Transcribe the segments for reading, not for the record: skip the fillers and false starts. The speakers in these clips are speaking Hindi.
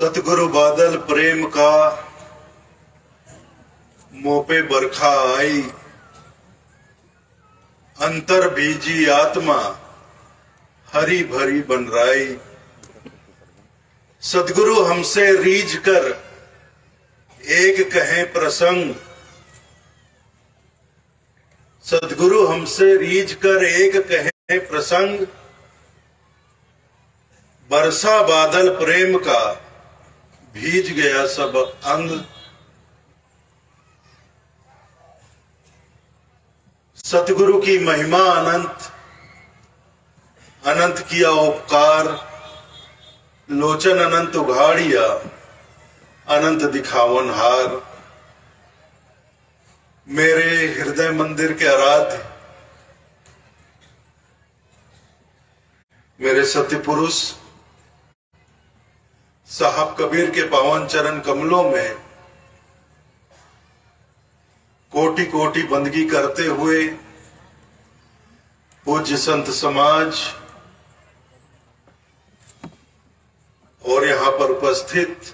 सतगुरु बादल प्रेम का मुँह पे बरखा आई, अंतर बीजी आत्मा हरी भरी बन राई। सतगुरु हमसे रीझ कर एक कहें प्रसंग, सतगुरु हमसे रीझ कर एक कहें प्रसंग। बरसा बादल प्रेम का भीज गया सब अंग। सतगुरु की महिमा अनंत, अनंत किया उपकार। लोचन अनंत उघाड़िया, अनंत दिखावन हार। मेरे हृदय मंदिर के आराध्य मेरे सत्य पुरुष साहब कबीर के पावन चरण कमलों में कोटि कोटि बंदगी करते हुए पूज्य संत समाज और यहां पर उपस्थित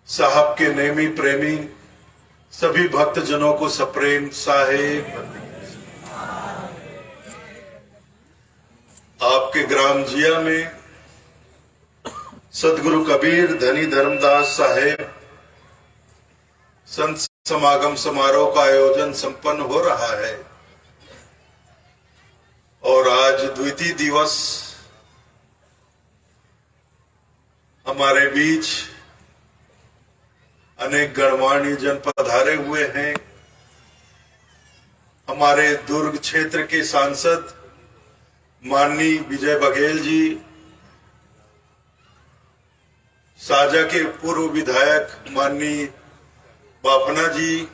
साहब के नेमी प्रेमी सभी भक्तजनों को सप्रेम साहेब। आपके ग्राम जिया में सतगुरु कबीर धनी धर्मदास साहेब संत समागम समारोह का आयोजन संपन्न हो रहा है और आज द्वितीय दिवस हमारे बीच अनेक गणमान्य जन पधारे हुए हैं। हमारे दुर्ग क्षेत्र के सांसद माननीय विजय बघेल जी, साजा के पूर्व विधायक माननीय बापना जी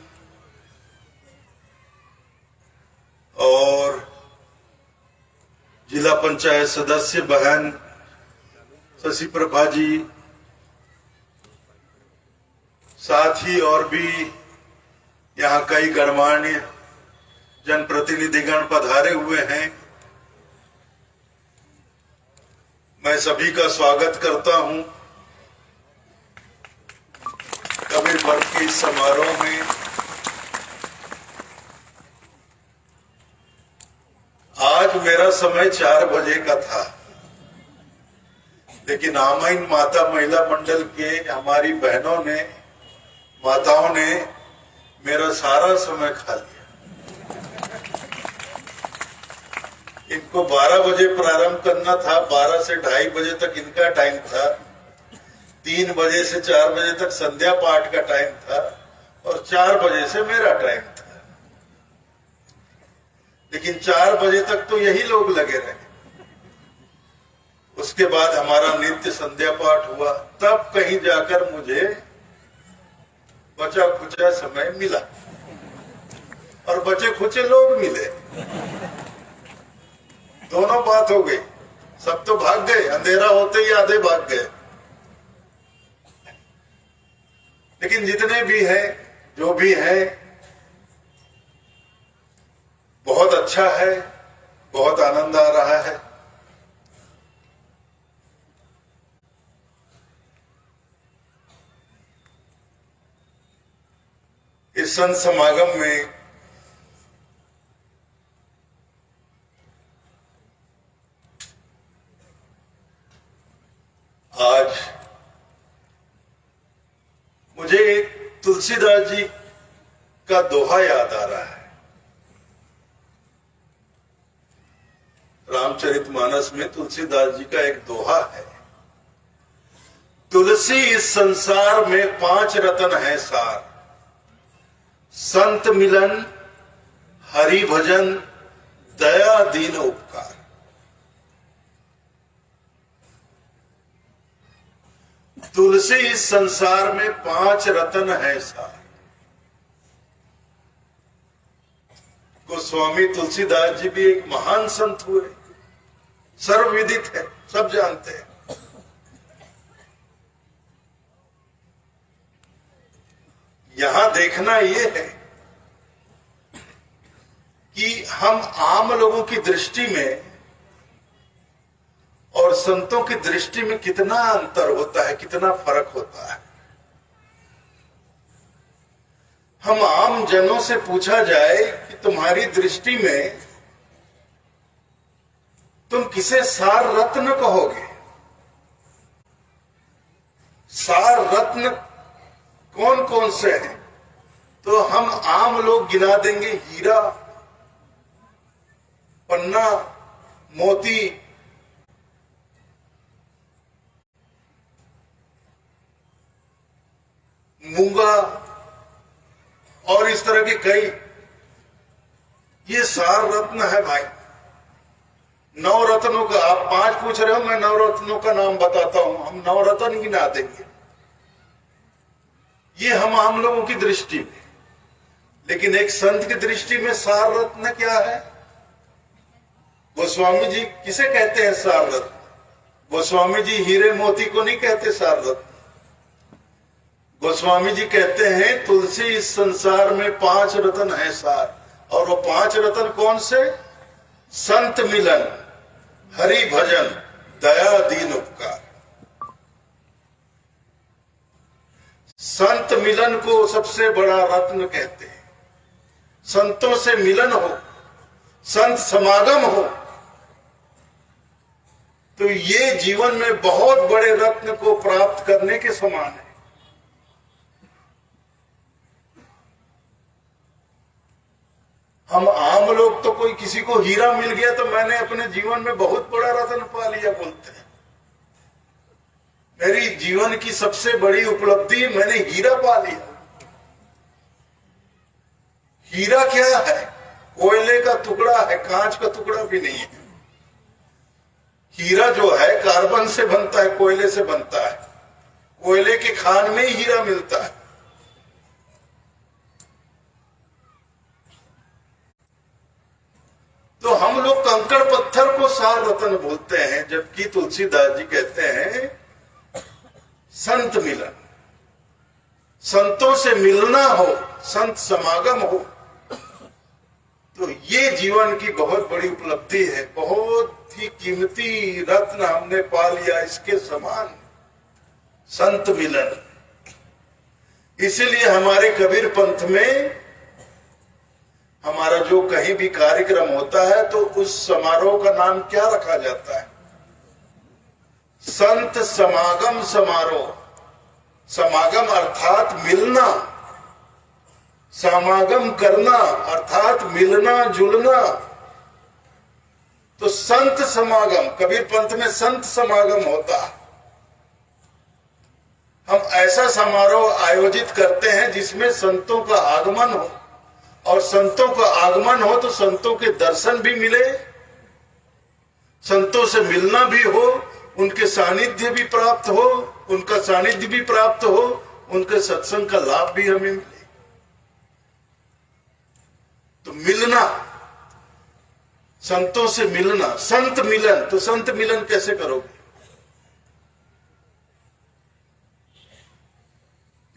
और जिला पंचायत सदस्य बहन शशि प्रभा जी, साथ ही और भी यहाँ कई गणमान्य जनप्रतिनिधिगण पधारे हुए हैं। मैं सभी का स्वागत करता हूं कबीर पर्व के इस समारोह में। आज मेरा समय 4 बजे का था, लेकिन आमाइन माता महिला मंडल के हमारी बहनों ने, माताओं ने मेरा सारा समय खा लिया। इनको 12 बजे प्रारंभ करना था, 12 से 2:30 बजे तक इनका टाइम था, 3 बजे से 4 बजे तक संध्या पाठ का टाइम था और 4 बजे से मेरा टाइम था। लेकिन 4 बजे तक तो यही लोग लगे रहे। उसके बाद हमारा नित्य संध्या पाठ हुआ, तब कहीं जाकर मुझे बचा खुचा समय मिला और बचे खुचे लोग मिले। दोनों बात हो गई। सब तो भाग गए, अंधेरा होते ही आधे भाग गए। लेकिन जितने भी हैं, जो भी हैं, बहुत अच्छा है, बहुत आनंद आ रहा है। इस संत समागम में आज मुझे एक तुलसीदास जी का दोहा याद आ रहा है। रामचरितमानस में तुलसीदास जी का एक दोहा है, तुलसी इस संसार में 5 रतन है सार। संत मिलन, हरि भजन, दया दीन उपकार। तुलसी इस संसार में 5 रतन है सार। गोस्वामी तुलसीदास जी भी एक महान संत हुए, सर्वविदित है, सब जानते हैं। यहां देखना यह है कि हम आम लोगों की दृष्टि में और संतों की दृष्टि में कितना अंतर होता है, कितना फर्क होता है। हम आम जनों से पूछा जाए कि तुम्हारी दृष्टि में तुम किसे सार रत्न कहोगे? सार रत्न कौन कौन से हैं? तो हम आम लोग गिना देंगे हीरा, पन्ना, मोती, मूंगा और इस तरह के कई, ये सार रत्न है भाई। नवरत्नों का आप 5 पूछ रहे हो, मैं नवरत्नों का नाम बताता हूं, हम नवरत्न गिना देंगे। ये हम आम लोगों की दृष्टि में, लेकिन एक संत की दृष्टि में सार रत्न क्या है? गोस्वामी जी किसे कहते हैं सार रत्न? गोस्वामी जी हीरे मोती को नहीं कहते सार रत्न। गोस्वामी जी कहते हैं तुलसी इस संसार में 5 रत्न है सार, और वो 5 रत्न कौन से? संत मिलन, हरि भजन, दया, दीन उपकार। संत मिलन को सबसे बड़ा रत्न कहते हैं। संतों से मिलन हो, संत समागम हो, तो ये जीवन में बहुत बड़े रत्न को प्राप्त करने के समान है। हम आम लोग तो कोई किसी को हीरा मिल गया तो मैंने अपने जीवन में बहुत बड़ा रत्न पा लिया बोलते हैं। मेरी जीवन की सबसे बड़ी उपलब्धि, मैंने हीरा पा लिया। हीरा क्या है? कोयले का टुकड़ा है, कांच का टुकड़ा भी नहीं है। हीरा जो है कार्बन से बनता है, कोयले से बनता है। कोयले के खान में ही हीरा मिलता है। तो हम लोग कंकड़ पत्थर को सार रत्न बोलते हैं, जबकि तुलसीदास जी कहते हैं संत मिलन। संतों से मिलना हो, संत समागम हो, तो ये जीवन की बहुत बड़ी उपलब्धि है। बहुत ही कीमती रत्न हमने पा लिया, इसके समान संत मिलन। इसीलिए हमारे कबीर पंथ में हमारा जो कहीं भी कार्यक्रम होता है तो उस समारोह का नाम क्या रखा जाता है? संत समागम समारोह। समागम अर्थात मिलना, समागम करना अर्थात मिलना जुलना। तो संत समागम, कबीर पंथ में संत समागम होता है। हम ऐसा समारोह आयोजित करते हैं जिसमें संतों का आगमन हो, और संतों का आगमन हो तो संतों के दर्शन भी मिले, संतों से मिलना भी हो, उनके सानिध्य भी प्राप्त हो, उनका सानिध्य भी प्राप्त हो, उनके सत्संग का लाभ भी हमें मिले। तो मिलना, संतों से मिलना, संत मिलन। तो संत मिलन कैसे करोगे?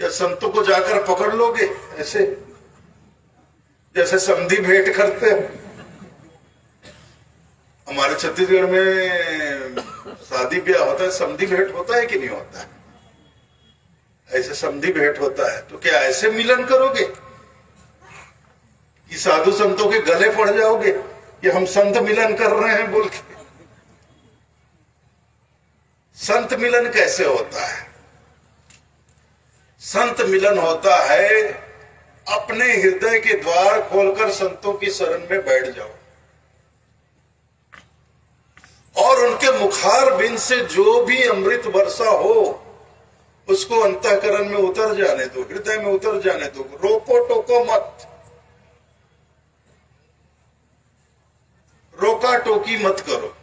क्या संतों को जाकर पकड़ लोगे ऐसे जैसे समधी भेंट करते हो? हमारे छत्तीसगढ़ में शादी ब्याह होता है, समधी भेंट होता है कि नहीं होता है? ऐसे समधी भेंट होता है। तो क्या ऐसे मिलन करोगे कि साधु संतों के गले पड़ जाओगे कि हम संत मिलन कर रहे हैं बोल के? संत मिलन कैसे होता है? संत मिलन होता है अपने हृदय के द्वार खोलकर संतों की शरण में बैठ जाओ, और उनके मुखार बिंद से जो भी अमृत वर्षा हो उसको अंतःकरण में उतर जाने दो, हृदय में उतर जाने दो। रोको टोको मत, रोका टोकी मत करो।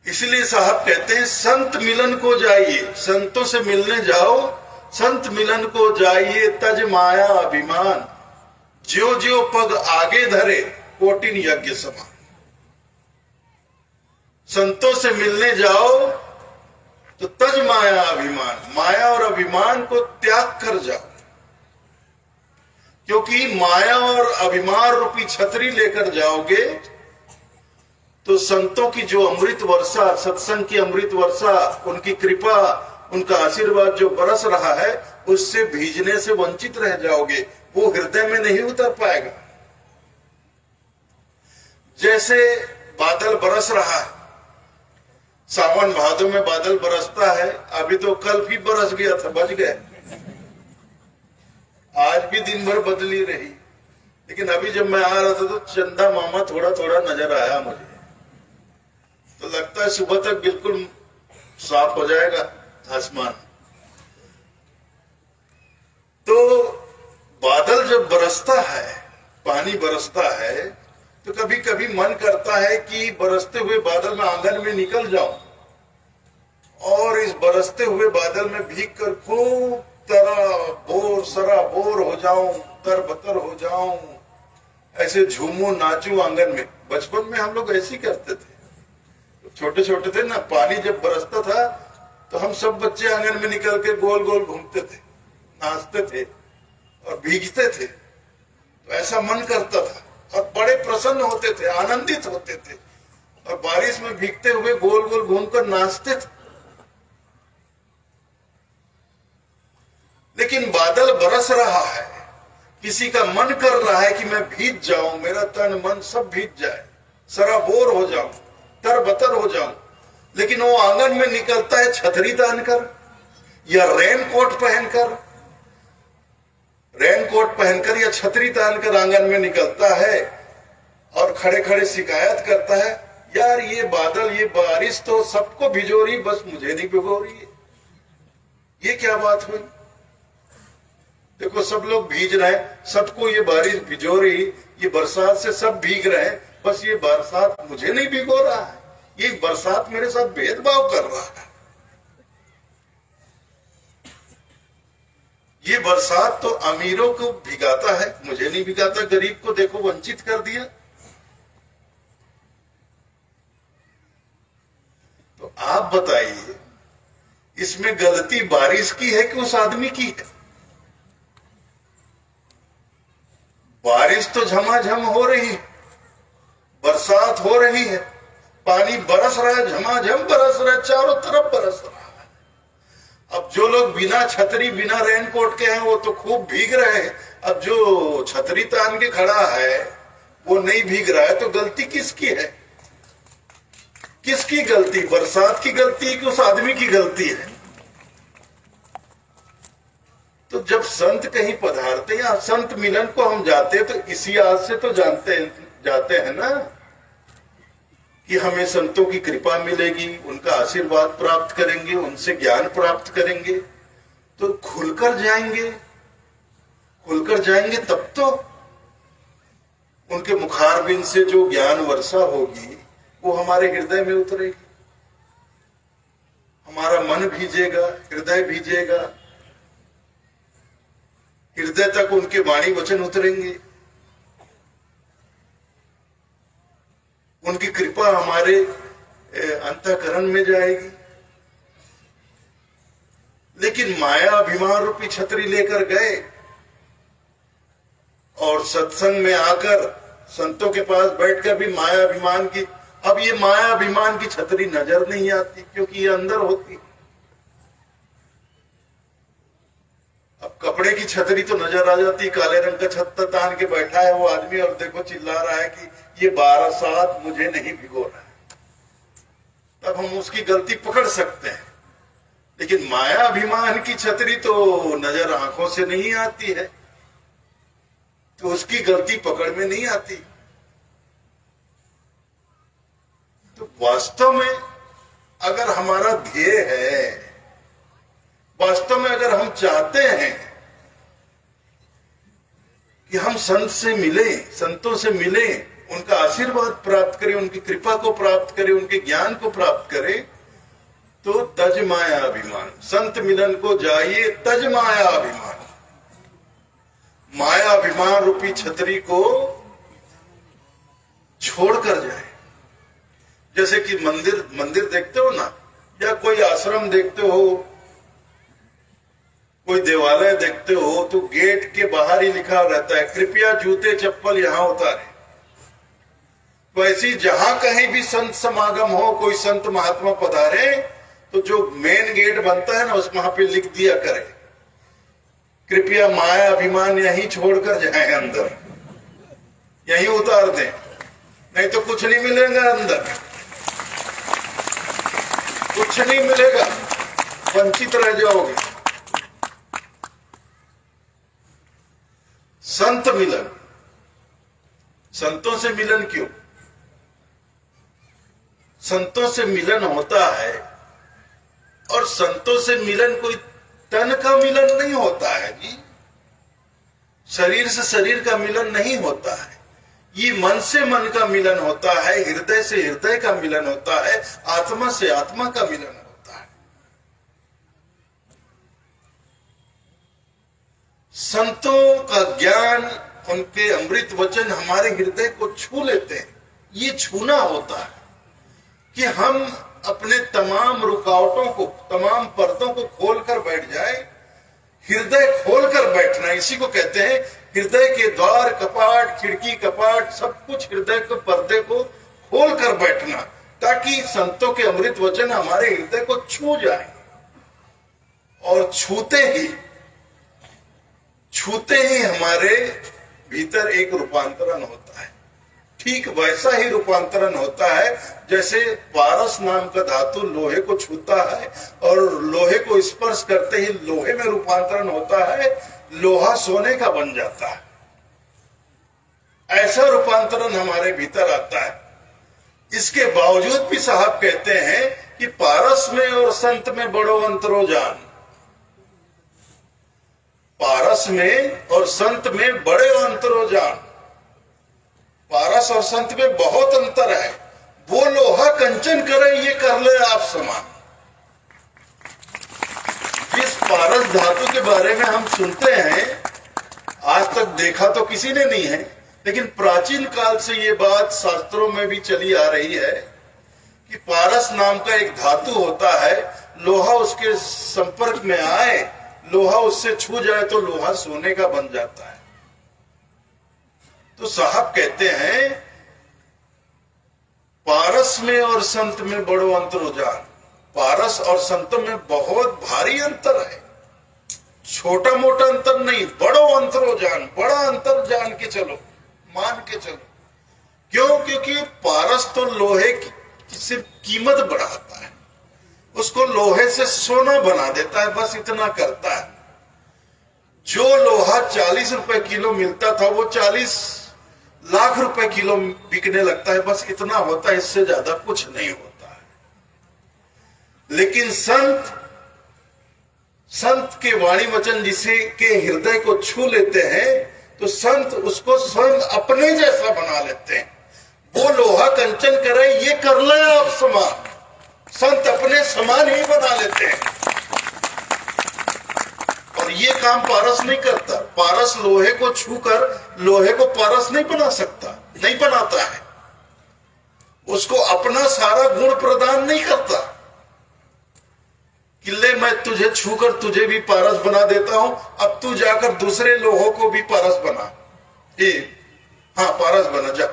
इसलिए साहब कहते हैं संत मिलन को जाइए, संतों से मिलने जाओ, संत मिलन को जाइए, तज माया अभिमान, ज्यो ज्यो पग आगे धरे कोटिन यज्ञ समान। संतों से मिलने जाओ तो तज माया अभिमान, माया और अभिमान को त्याग कर जाओ। क्योंकि माया और अभिमान रूपी छतरी लेकर जाओगे तो संतों की जो अमृत वर्षा, सत्संग की अमृत वर्षा, उनकी कृपा, उनका आशीर्वाद जो बरस रहा है, उससे भीजने से वंचित रह जाओगे। वो हृदय में नहीं उतर पाएगा। जैसे बादल बरस रहा है, सावन भादों में बादल बरसता है। अभी तो कल भी बरस गया था, बच गए। आज भी दिन भर बदली रही, लेकिन अभी जब मैं आ रहा था तो चंदा मामा थोड़ा थोड़ा नजर आया मुझे। तो लगता है सुबह तक बिल्कुल साफ हो जाएगा आसमान। तो बादल जब बरसता है, पानी बरसता है, तो कभी कभी मन करता है कि बरसते हुए बादल में आंगन में निकल जाऊं और इस बरसते हुए बादल में भीग कर खूब सराबोर हो जाऊं, तरबतर हो जाऊं, ऐसे झूमूं नाचूं आंगन में। बचपन में हम लोग ऐसे ही करते थे, छोटे छोटे थे ना, पानी जब बरसता था तो हम सब बच्चे आंगन में निकल के गोल गोल घूमते थे, नाचते थे और भीगते थे। तो ऐसा मन करता था और बड़े प्रसन्न होते थे, आनंदित होते थे और बारिश में भीगते हुए गोल गोल घूमकर नाचते थे। लेकिन बादल बरस रहा है, किसी का मन कर रहा है कि मैं भीग जाऊं, मेरा तन मन सब भीग जाए, सराबोर हो जाऊं, तरबतर हो जाऊं, लेकिन वो आंगन में निकलता है छतरी तानकर या रेनकोट पहनकर या छतरी तानकर आंगन में निकलता है और खड़े खड़े शिकायत करता है, यार ये बादल, ये बारिश तो सबको भिगो रही, बस मुझे नहीं भिगो रही है। ये क्या बात हुई? देखो सब लोग भीग रहे हैं, सबको ये बारिश भिगो रही, ये बरसात से सब भीग रहे हैं, बस ये बरसात मुझे नहीं भिगो रहा है। ये बरसात मेरे साथ भेदभाव कर रहा है। ये बरसात तो अमीरों को भिगाता है, मुझे नहीं भिगाता। गरीब को देखो वंचित कर दिया। तो आप बताइए, इसमें गलती बारिश की है कि उस आदमी की है? बारिश तो झमाझम हो रही है, बरसात हो रही है, पानी बरस रहा है, झमाझम बरस रहा है, चारों तरफ बरस रहा है। अब जो लोग बिना छतरी बिना रेनकोट के हैं वो तो खूब भीग रहे हैं। अब जो छतरी तान के खड़ा है वो नहीं भीग रहा है, तो गलती किसकी है? किसकी गलती? बरसात की गलती है कि उस आदमी की गलती है? तो जब संत कहीं पधारते या संत मिलन को हम जाते तो इसी आस से तो जाते हैं ना कि हमें संतों की कृपा मिलेगी, उनका आशीर्वाद प्राप्त करेंगे, उनसे ज्ञान प्राप्त करेंगे, तो खुलकर जाएंगे तब तो उनके मुखारबिंद से जो ज्ञान वर्षा होगी वो हमारे हृदय में उतरेगी, हमारा मन भीजेगा, हृदय भीजेगा, हृदय तक उनके वाणी वचन उतरेंगे, उनकी कृपा हमारे अंतःकरण में जाएगी। लेकिन माया अभिमान रूपी छतरी लेकर गए और सत्संग में आकर संतों के पास बैठकर भी माया अभिमान की, अब ये माया अभिमान की छतरी नजर नहीं आती क्योंकि ये अंदर होती है। अब कपड़े की छतरी तो नजर आ जाती, काले रंग का छत्ता तान के बैठा है वो आदमी और देखो चिल्ला रहा है कि ये बरसात मुझे नहीं भिगो रहा है, तब हम उसकी गलती पकड़ सकते हैं। लेकिन माया अभिमान की छतरी तो नजर आंखों से नहीं आती है, तो उसकी गलती पकड़ में नहीं आती। तो वास्तव में अगर हमारा ध्येय है, वास्तव में अगर हम चाहते हैं कि हम संत से मिलें, संतों से मिलें, उनका आशीर्वाद प्राप्त करें, उनकी कृपा को प्राप्त करें, उनके ज्ञान को प्राप्त करें, तो तज माया अभिमान, संत मिलन को जाइए तज माया अभिमान, माया अभिमान रूपी छतरी को छोड़कर जाए। जैसे कि मंदिर देखते हो ना, या कोई आश्रम देखते हो, कोई देवालय देखते हो तो गेट के बाहर ही लिखा रहता है कृपया जूते चप्पल यहां उतारे। तो ऐसी जहां कहीं भी संत समागम हो, कोई संत महात्मा पधारे, तो जो मेन गेट बनता है ना उस वहां पे लिख दिया करे कृपया माया अभिमान यहीं छोड़कर जाए अंदर, यहीं उतार दें, नहीं तो कुछ नहीं मिलेगा अंदर, कुछ नहीं मिलेगा, वंचित रह जाओगे। संत मिलन, संतों से मिलन क्यों? संतों से मिलन होता है, और संतों से मिलन कोई तन का मिलन नहीं होता है जी, शरीर से शरीर का मिलन नहीं होता है, ये मन से मन का मिलन होता है, हृदय से हृदय का मिलन होता है, आत्मा से आत्मा का मिलन होता है। संतों का ज्ञान, उनके अमृत वचन हमारे हृदय को छू लेते हैं। ये छूना होता है कि हम अपने तमाम रुकावटों को, तमाम पर्दों को खोलकर बैठ जाए, हृदय खोलकर बैठना, इसी को कहते हैं हृदय के द्वार, कपाट, खिड़की, कपाट, सब कुछ हृदय के पर्दे को खोलकर बैठना, ताकि संतों के अमृत वचन हमारे हृदय को छू जाए। और छूते ही हमारे भीतर एक रूपांतरण होता है। ठीक वैसा ही रूपांतरण होता है जैसे पारस नाम का धातु लोहे को छूता है और लोहे को स्पर्श करते ही लोहे में रूपांतरण होता है, लोहा सोने का बन जाता है। ऐसा रूपांतरण हमारे भीतर आता है। इसके बावजूद भी साहब कहते हैं कि पारस में और संत में बड़ो अंतरो जान, पारस में और संत में बड़े अंतरो जान। पारस और संत में बहुत अंतर है। वो लोहा कंचन करे, ये कर ले आप समान। जिस पारस धातु के बारे में हम सुनते हैं, आज तक देखा तो किसी ने नहीं है, लेकिन प्राचीन काल से ये बात शास्त्रों में भी चली आ रही है कि पारस नाम का एक धातु होता है, लोहा उसके संपर्क में आए, लोहा उससे छू जाए तो लोहा सोने का बन जाता है। तो साहब कहते हैं पारस में और संत में बड़ो अंतर हो जान। पारस और संत में बहुत भारी अंतर है, छोटा मोटा अंतर नहीं, बड़ो अंतर हो जान, बड़ा अंतर जान के चलो, मान के चलो। क्यों? क्योंकि पारस तो लोहे की सिर्फ कीमत बढ़ाता है, उसको लोहे से सोना बना देता है, बस इतना करता है। जो लोहा 40 रुपए किलो मिलता था वो 40 लाख रुपए किलो बिकने लगता है, बस इतना होता है, इससे ज्यादा कुछ नहीं होता है। लेकिन संत के वाणी वचन जिसे के हृदय को छू लेते हैं, तो संत उसको स्वयं अपने जैसा बना लेते हैं। वो लोहा कंचन करे, ये कर ले आप समान, संत अपने समान ही बना लेते हैं। और ये काम पारस नहीं करता। पारस लोहे को छूकर लोहे को पारस नहीं बना सकता, नहीं बनाता है, उसको अपना सारा गुण प्रदान नहीं करता कि ले मैं तुझे छूकर तुझे भी पारस बना देता हूं, अब तू जाकर दूसरे लोहों को भी पारस बना, हाँ पारस बना जा।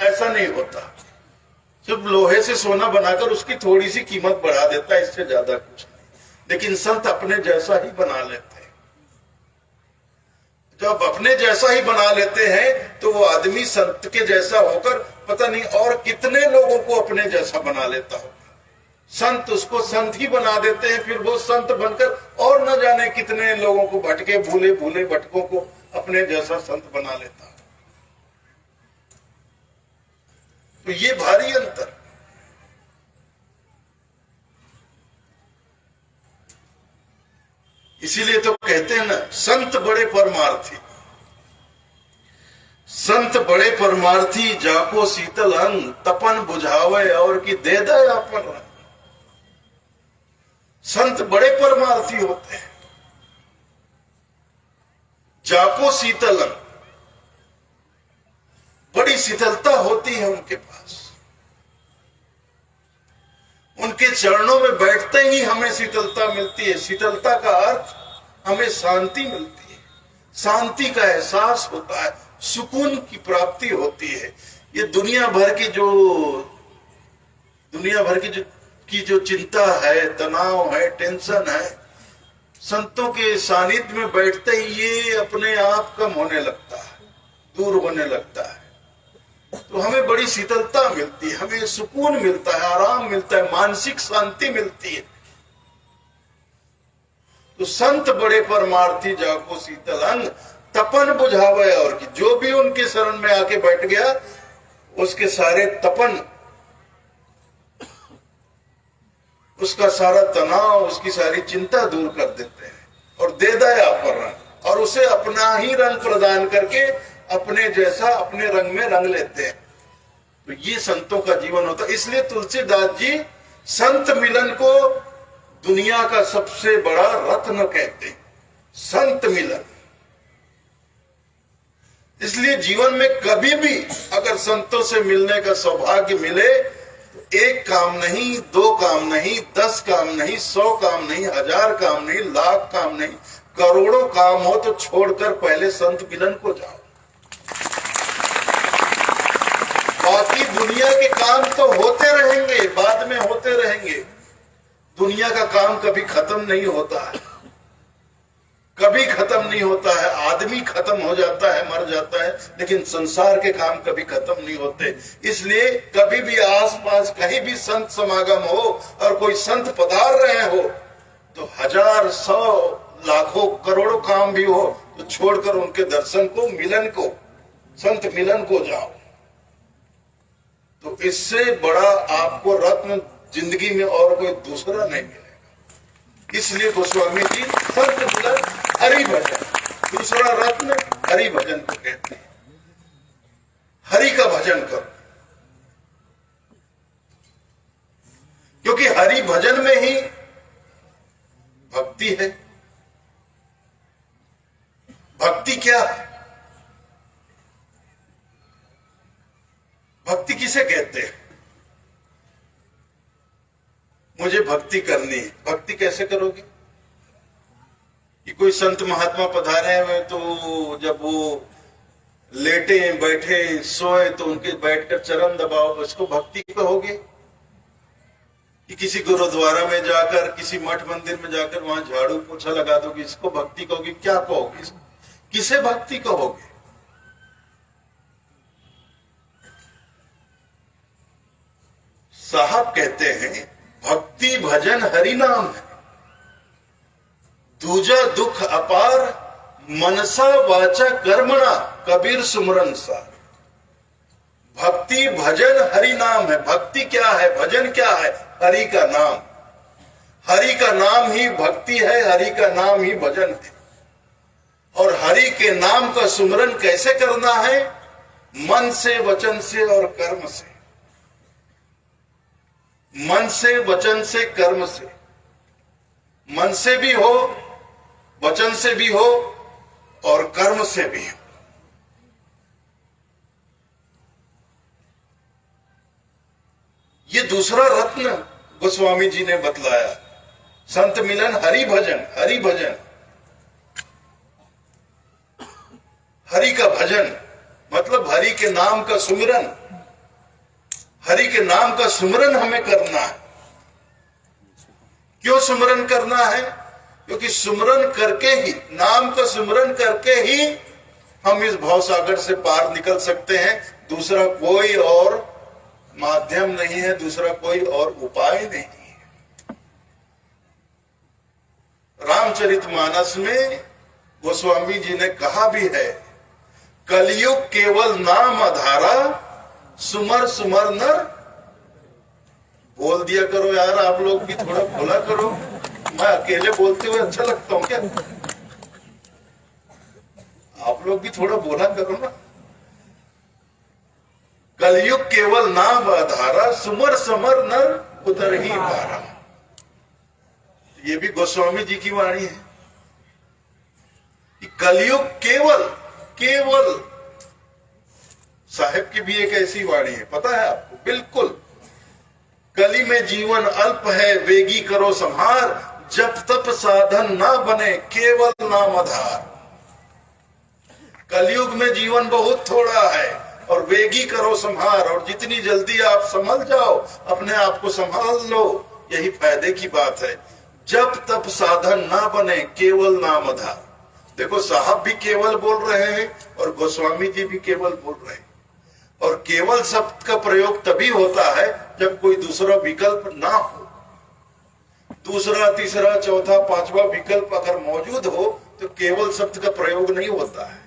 ऐसा नहीं होता। सिर्फ लोहे से सोना बनाकर उसकी थोड़ी सी कीमत बढ़ा देता है, इससे ज्यादा कुछ नहीं। लेकिन संत अपने जैसा ही बना लेते हैं। जब अपने जैसा ही बना लेते हैं तो वो आदमी संत के जैसा होकर पता नहीं और कितने लोगों को अपने जैसा बना लेता होगा। संत उसको संत ही बना देते हैं, फिर वो संत बनकर और न जाने कितने लोगों को, भटके भूले भूले भटकों को अपने जैसा संत बना लेता है। तो ये भारी अंतर। इसीलिए तो कहते हैं ना, संत बड़े परमार्थी, संत बड़े परमार्थी, जाको शीतल अंग, तपन बुझावे और की दे दे अपन रंग। संत बड़े परमार्थी होते हैं। जाको शीतल अंग, बड़ी शीतलता होती है उनके पास। उनके चरणों में बैठते ही हमें शीतलता मिलती है। शीतलता का अर्थ हमें शांति मिलती है, शांति का एहसास होता है, सुकून की प्राप्ति होती है। ये दुनिया भर की जो चिंता है, तनाव है, टेंशन है, संतों के सानिध्य में बैठते ही ये अपने आप कम होने लगता है, दूर होने लगता है। तो हमें बड़ी शीतलता मिलती है, हमें सुकून मिलता है, आराम मिलता है, मानसिक शांति मिलती है। तो संत बड़े परमार्थी जाको शीतल अंग, तपन बुझावे। और कि जो भी उनके शरण में आके बैठ गया उसके सारे तपन, उसका सारा तनाव, उसकी सारी चिंता दूर कर देते हैं और दे दया पर रंग, और उसे अपना ही रंग प्रदान करके अपने जैसा अपने रंग में रंग लेते हैं। तो ये संतों का जीवन होता है। इसलिए तुलसीदास जी संत मिलन को दुनिया का सबसे बड़ा रत्न कहते हैं, संत मिलन। इसलिए जीवन में कभी भी अगर संतों से मिलने का सौभाग्य मिले तो एक काम नहीं, दो काम नहीं, 10 काम नहीं, 100 काम नहीं, 1000 काम नहीं, लाख काम नहीं, करोड़ों काम हो तो छोड़कर पहले संत मिलन को जाओ। बाकी दुनिया के काम तो होते रहेंगे, बाद में होते रहेंगे। दुनिया का काम कभी खत्म नहीं होता है, कभी खत्म नहीं होता है। आदमी खत्म हो जाता है, मर जाता है, लेकिन संसार के काम कभी खत्म नहीं होते। इसलिए कभी भी आसपास कहीं भी संत समागम हो और कोई संत पधार रहे हो तो 1000, 100, लाखों, करोड़ों काम भी हो तो छोड़कर उनके दर्शन को, मिलन को, संत मिलन को जाओ। तो इससे बड़ा आपको रत्न जिंदगी में और कोई दूसरा नहीं मिलेगा। इसलिए गोस्वामी जी संत मिलन, हरि भजन, दूसरा रत्न हरि भजन को कहते हैं। हरि का भजन करो, क्योंकि हरि भजन में ही भक्ति है। भक्ति क्या है? भक्ति किसे कहते हैं? मुझे भक्ति करनी है। भक्ति कैसे करोगे? कि कोई संत महात्मा पधारे हुए तो जब वो लेटे, बैठे, सोए तो उनके बैठकर चरण दबाओ, उसको भक्ति कहोगे? कि किसी गुरुद्वारा में जाकर, किसी मठ मंदिर में जाकर वहां झाड़ू पोछा लगा दोगे, इसको भक्ति कहोगे? क्या कहोगे? किसे भक्ति कहोगे? साहब कहते हैं भक्ति भजन हरि नाम है, दूजा दुख अपार, मनसा वाचा कर्मणा, कबीर सुमरन सार। भक्ति भजन हरि नाम है। भक्ति क्या है? भजन क्या है? हरि का नाम। हरि का नाम ही भक्ति है, हरि का नाम ही भजन है। और हरि के नाम का सुमरन कैसे करना है? मन से, वचन से और कर्म से। मन से, वचन से, कर्म से। मन से भी हो, वचन से भी हो और कर्म से भी हो। ये दूसरा रत्न गोस्वामी जी ने बतलाया, संत मिलन, हरि भजन। हरि भजन, हरि का भजन मतलब हरि के नाम का सुमिरन। हरि के नाम का सुमिरन हमें करना है। क्यों सुमिरन करना है? क्योंकि सुमिरन करके ही, नाम का सुमिरन करके ही हम इस भवसागर से पार निकल सकते हैं। दूसरा कोई और माध्यम नहीं है, दूसरा कोई और उपाय नहीं है। रामचरितमानस में गोस्वामी जी ने कहा भी है, कलयुग केवल नाम आधारा, सुमर सुमर नर। बोल दिया करो यार, आप लोग भी थोड़ा बोला करो। मैं अकेले बोलते हुए अच्छा लगता हूं क्या? आप लोग भी थोड़ा बोला करो ना। कलयुग केवल नाम आधारा, सुमर समर नर उतर ही पारा। ये भी गोस्वामी जी की वाणी है कि कलयुग केवल, केवल। साहेब की भी एक ऐसी वाणी है, पता है आपको? बिल्कुल। कली में जीवन अल्प है, वेगी करो संहार, जप तप साधन ना बने, केवल नाम आधार। कलयुग में जीवन बहुत थोड़ा है और वेगी करो संहार, और जितनी जल्दी आप संभल जाओ, अपने आप को संभाल लो, यही फायदे की बात है। जप तप साधन ना बने, केवल नाम आधार। देखो, साहब भी केवल बोल रहे हैं और गोस्वामी जी भी केवल बोल रहे हैं। और केवल शब्द का प्रयोग तभी होता है जब कोई दूसरा विकल्प ना हो। दूसरा, तीसरा, चौथा, पांचवा विकल्प अगर मौजूद हो तो केवल शब्द का प्रयोग नहीं होता है।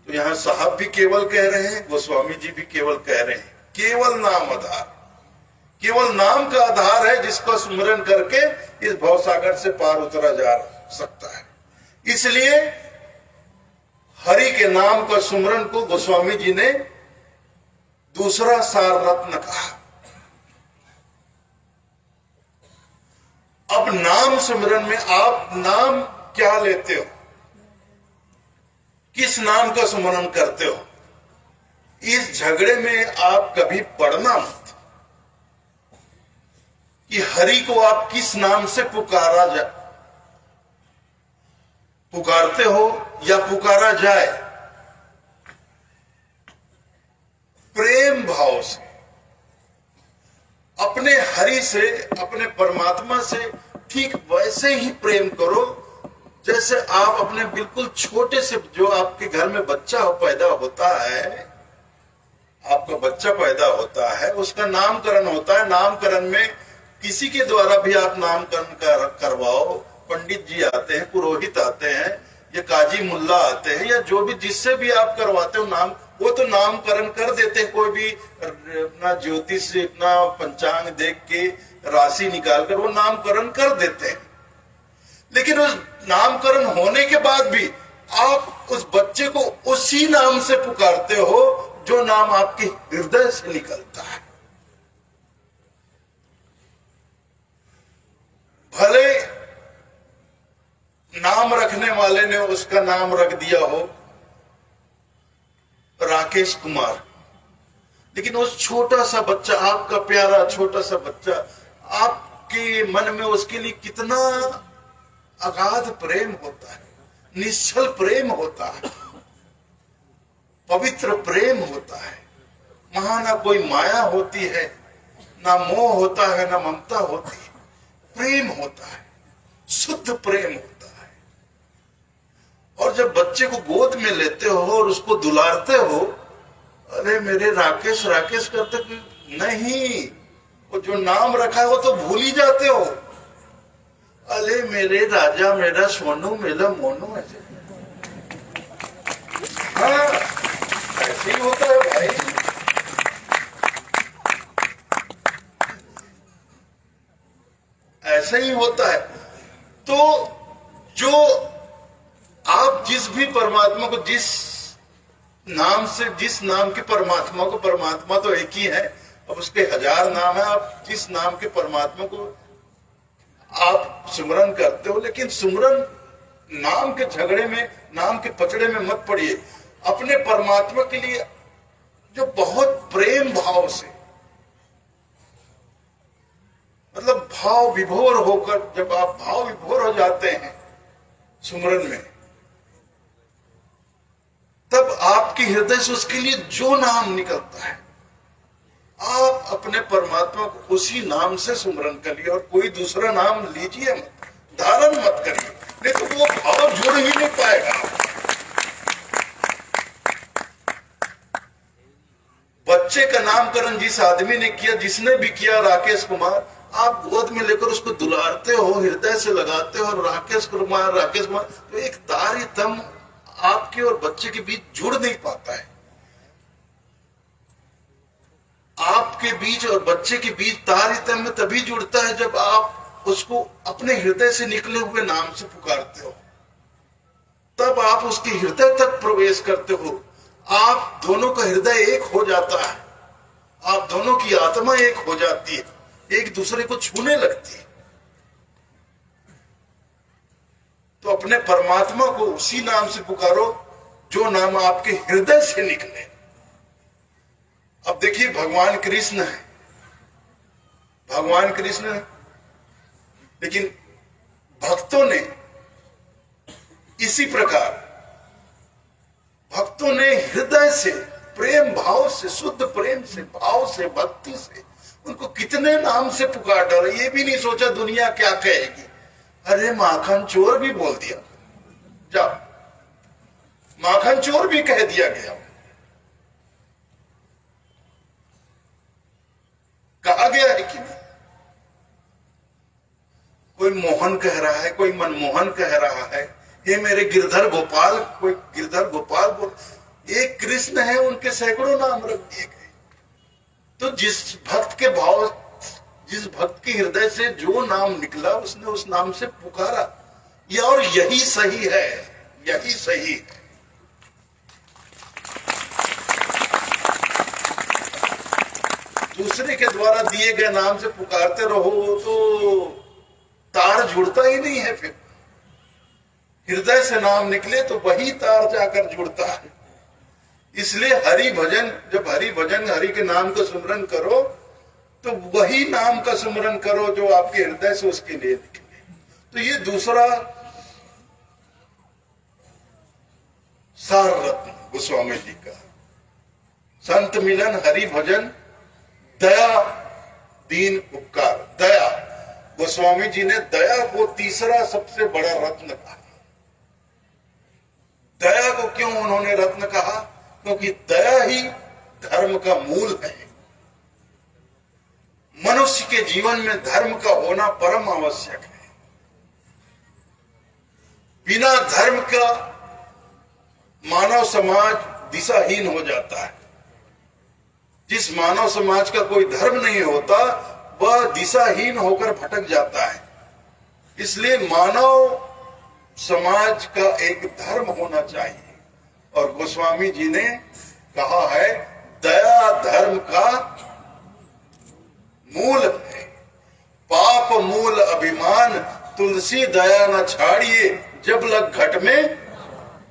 तो यहाँ साहब भी केवल कह रहे हैं, गोस्वामी जी भी केवल कह रहे हैं, केवल नाम आधार। केवल नाम का आधार है जिसको स्मरण करके इस भवसागर से पार उतरा जा सकता है। इसलिए हरि के नाम का सुमरन को गोस्वामी जी ने दूसरा सार रत्न कहा। अब नाम सुमरन में आप नाम क्या लेते हो, किस नाम का सुमरन करते हो, इस झगड़े में आप कभी पड़ना मत कि हरि को आप किस नाम से पुकारते हो या पुकारा जाए। प्रेम भाव से अपने हरि से, अपने परमात्मा से ठीक वैसे ही प्रेम करो जैसे आप अपने बिल्कुल छोटे से, जो आपके घर में बच्चा पैदा होता है, आपका बच्चा पैदा होता है, उसका नामकरण होता है। नामकरण में किसी के द्वारा भी आप नामकरण करवाओ, पंडित जी आते हैं, पुरोहित आते हैं, या काजी मुल्ला आते हैं, या जो भी जिससे भी आप करवाते हो नाम, वो तो नामकरण कर देते हैं। कोई भी अपना ज्योतिष से अपना पंचांग देख के राशि निकालकर वो नामकरण कर देते हैं। लेकिन उस नामकरण होने के बाद भी आप उस बच्चे को उसी नाम से पुकारते हो जो नाम आपके हृदय से निकलता है। भले नाम रखने वाले ने उसका नाम रख दिया हो राकेश कुमार, लेकिन उस छोटा सा बच्चा, आपका प्यारा छोटा सा बच्चा, आपके मन में उसके लिए कितना अगाध प्रेम होता है, निश्चल प्रेम होता है, पवित्र प्रेम होता है। वहां ना कोई माया होती है, ना मोह होता है, ना ममता होती है, प्रेम होता है, शुद्ध प्रेम होता है। और जब बच्चे को गोद में लेते हो और उसको दुलारते हो, अरे मेरे राकेश राकेश करते नहीं, वो जो नाम रखा है वो तो भूल ही जाते हो। अरे मेरे राजा, मेरा सोनू, मेरा मोनू, ऐसे। हाँ, ऐसे ही होता है भाई। ऐसे ही होता है। तो जो आप जिस भी परमात्मा को, जिस नाम से, जिस नाम के परमात्मा को, परमात्मा तो एक ही है, अब उसके हजार नाम है, आप जिस नाम के परमात्मा को आप सुमरन करते हो, लेकिन सुमरन नाम के झगड़े में, नाम के पचड़े में मत पड़िए। अपने परमात्मा के लिए जो बहुत प्रेम भाव से, मतलब भाव विभोर होकर, जब आप भाव विभोर हो जाते हैं सुमरन में, तब आपके हृदय से उसके लिए जो नाम निकलता है, आप अपने परमात्मा को उसी नाम से सुमरन करिए और कोई दूसरा नाम लीजिए मत, धारण मत करिए, नहीं तो वो भाव जुड़ ही नहीं पाएगा। बच्चे का नामकरण जिस आदमी ने किया, जिसने भी किया, राकेश कुमार, आप गोद में लेकर उसको दुलारते हो, हृदय से लगाते हो, और राकेश कुमार, राकेश कुमार, तो एक तारतम्य आपके और बच्चे के बीच जुड़ नहीं पाता है। आपके बीच और बच्चे के बीच तारतम्य तभी जुड़ता है जब आप उसको अपने हृदय से निकले हुए नाम से पुकारते हो, तब आप उसके हृदय तक प्रवेश करते हो। आप दोनों का हृदय एक हो जाता है, आप दोनों की आत्मा एक हो जाती है, एक दूसरे को छूने लगती है। तो अपने परमात्मा को उसी नाम से पुकारो जो नाम आपके हृदय से निकले। अब देखिए, भगवान कृष्ण है, भगवान कृष्ण ने। लेकिन भक्तों ने इसी प्रकार भक्तों ने हृदय से, प्रेम भाव से, शुद्ध प्रेम से, भाव से, भक्ति से उनको कितने नाम से पुकार डाला। ये भी नहीं सोचा दुनिया क्या कहेगी। अरे माखन चोर भी बोल दिया, जाओ माखन चोर भी कह दिया गया, कहा गया है कि नहीं। कोई मोहन कह रहा है, कोई मनमोहन कह रहा है, ये मेरे गिरधर गोपाल, कोई गिरधर गोपाल बोल। एक कृष्ण है, उनके सैकड़ों नाम रख दिए गए। तो जिस भक्त के भाव, जिस भक्त के हृदय से जो नाम निकला उसने उस नाम से पुकारा। ये और यही सही है, यही सही है। दूसरे के द्वारा दिए गए नाम से पुकारते रहो तो तार जुड़ता ही नहीं है। फिर हृदय से नाम निकले तो वही तार जाकर जुड़ता है। इसलिए हरि भजन, जब हरि भजन, हरि के नाम का सुमरन करो तो वही नाम का सुमरन करो जो आपके हृदय से उसके लिए निकले। तो ये दूसरा सार रत्न गोस्वामी जी का, संत मिलन, हरि भजन, दया, दीन उपकार। दया, गोस्वामी जी ने दया को तीसरा सबसे बड़ा रत्न कहा। दया को क्यों उन्होंने रत्न कहा? क्योंकि दया ही धर्म का मूल है। मनुष्य के जीवन में धर्म का होना परम आवश्यक है। बिना धर्म का मानव समाज दिशाहीन हो जाता है। जिस मानव समाज का कोई धर्म नहीं होता वह दिशाहीन होकर भटक जाता है। इसलिए मानव समाज का एक धर्म होना चाहिए। और गोस्वामी जी ने कहा है दया धर्म का मूल है। पाप मूल अभिमान, तुलसी दया न छाड़िए, जब लग घट में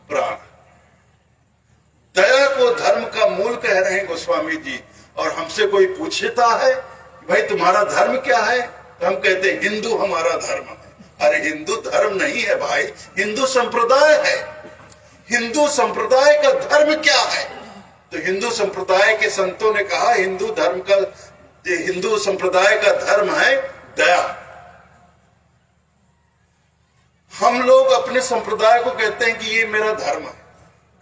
प्राण। दया को धर्म का मूल कह रहे हैं गोस्वामी जी। और हमसे कोई पूछता है भाई तुम्हारा धर्म क्या है, तो हम कहते हैं हिंदू हमारा धर्म है। अरे हिंदू धर्म नहीं है भाई, हिंदू संप्रदाय है। हिंदू संप्रदाय का धर्म क्या है? तो हिंदू संप्रदाय के संतों ने कहा हिंदू धर्म का, हिंदू संप्रदाय का धर्म है दया। हम लोग अपने संप्रदाय को कहते हैं कि ये मेरा धर्म है।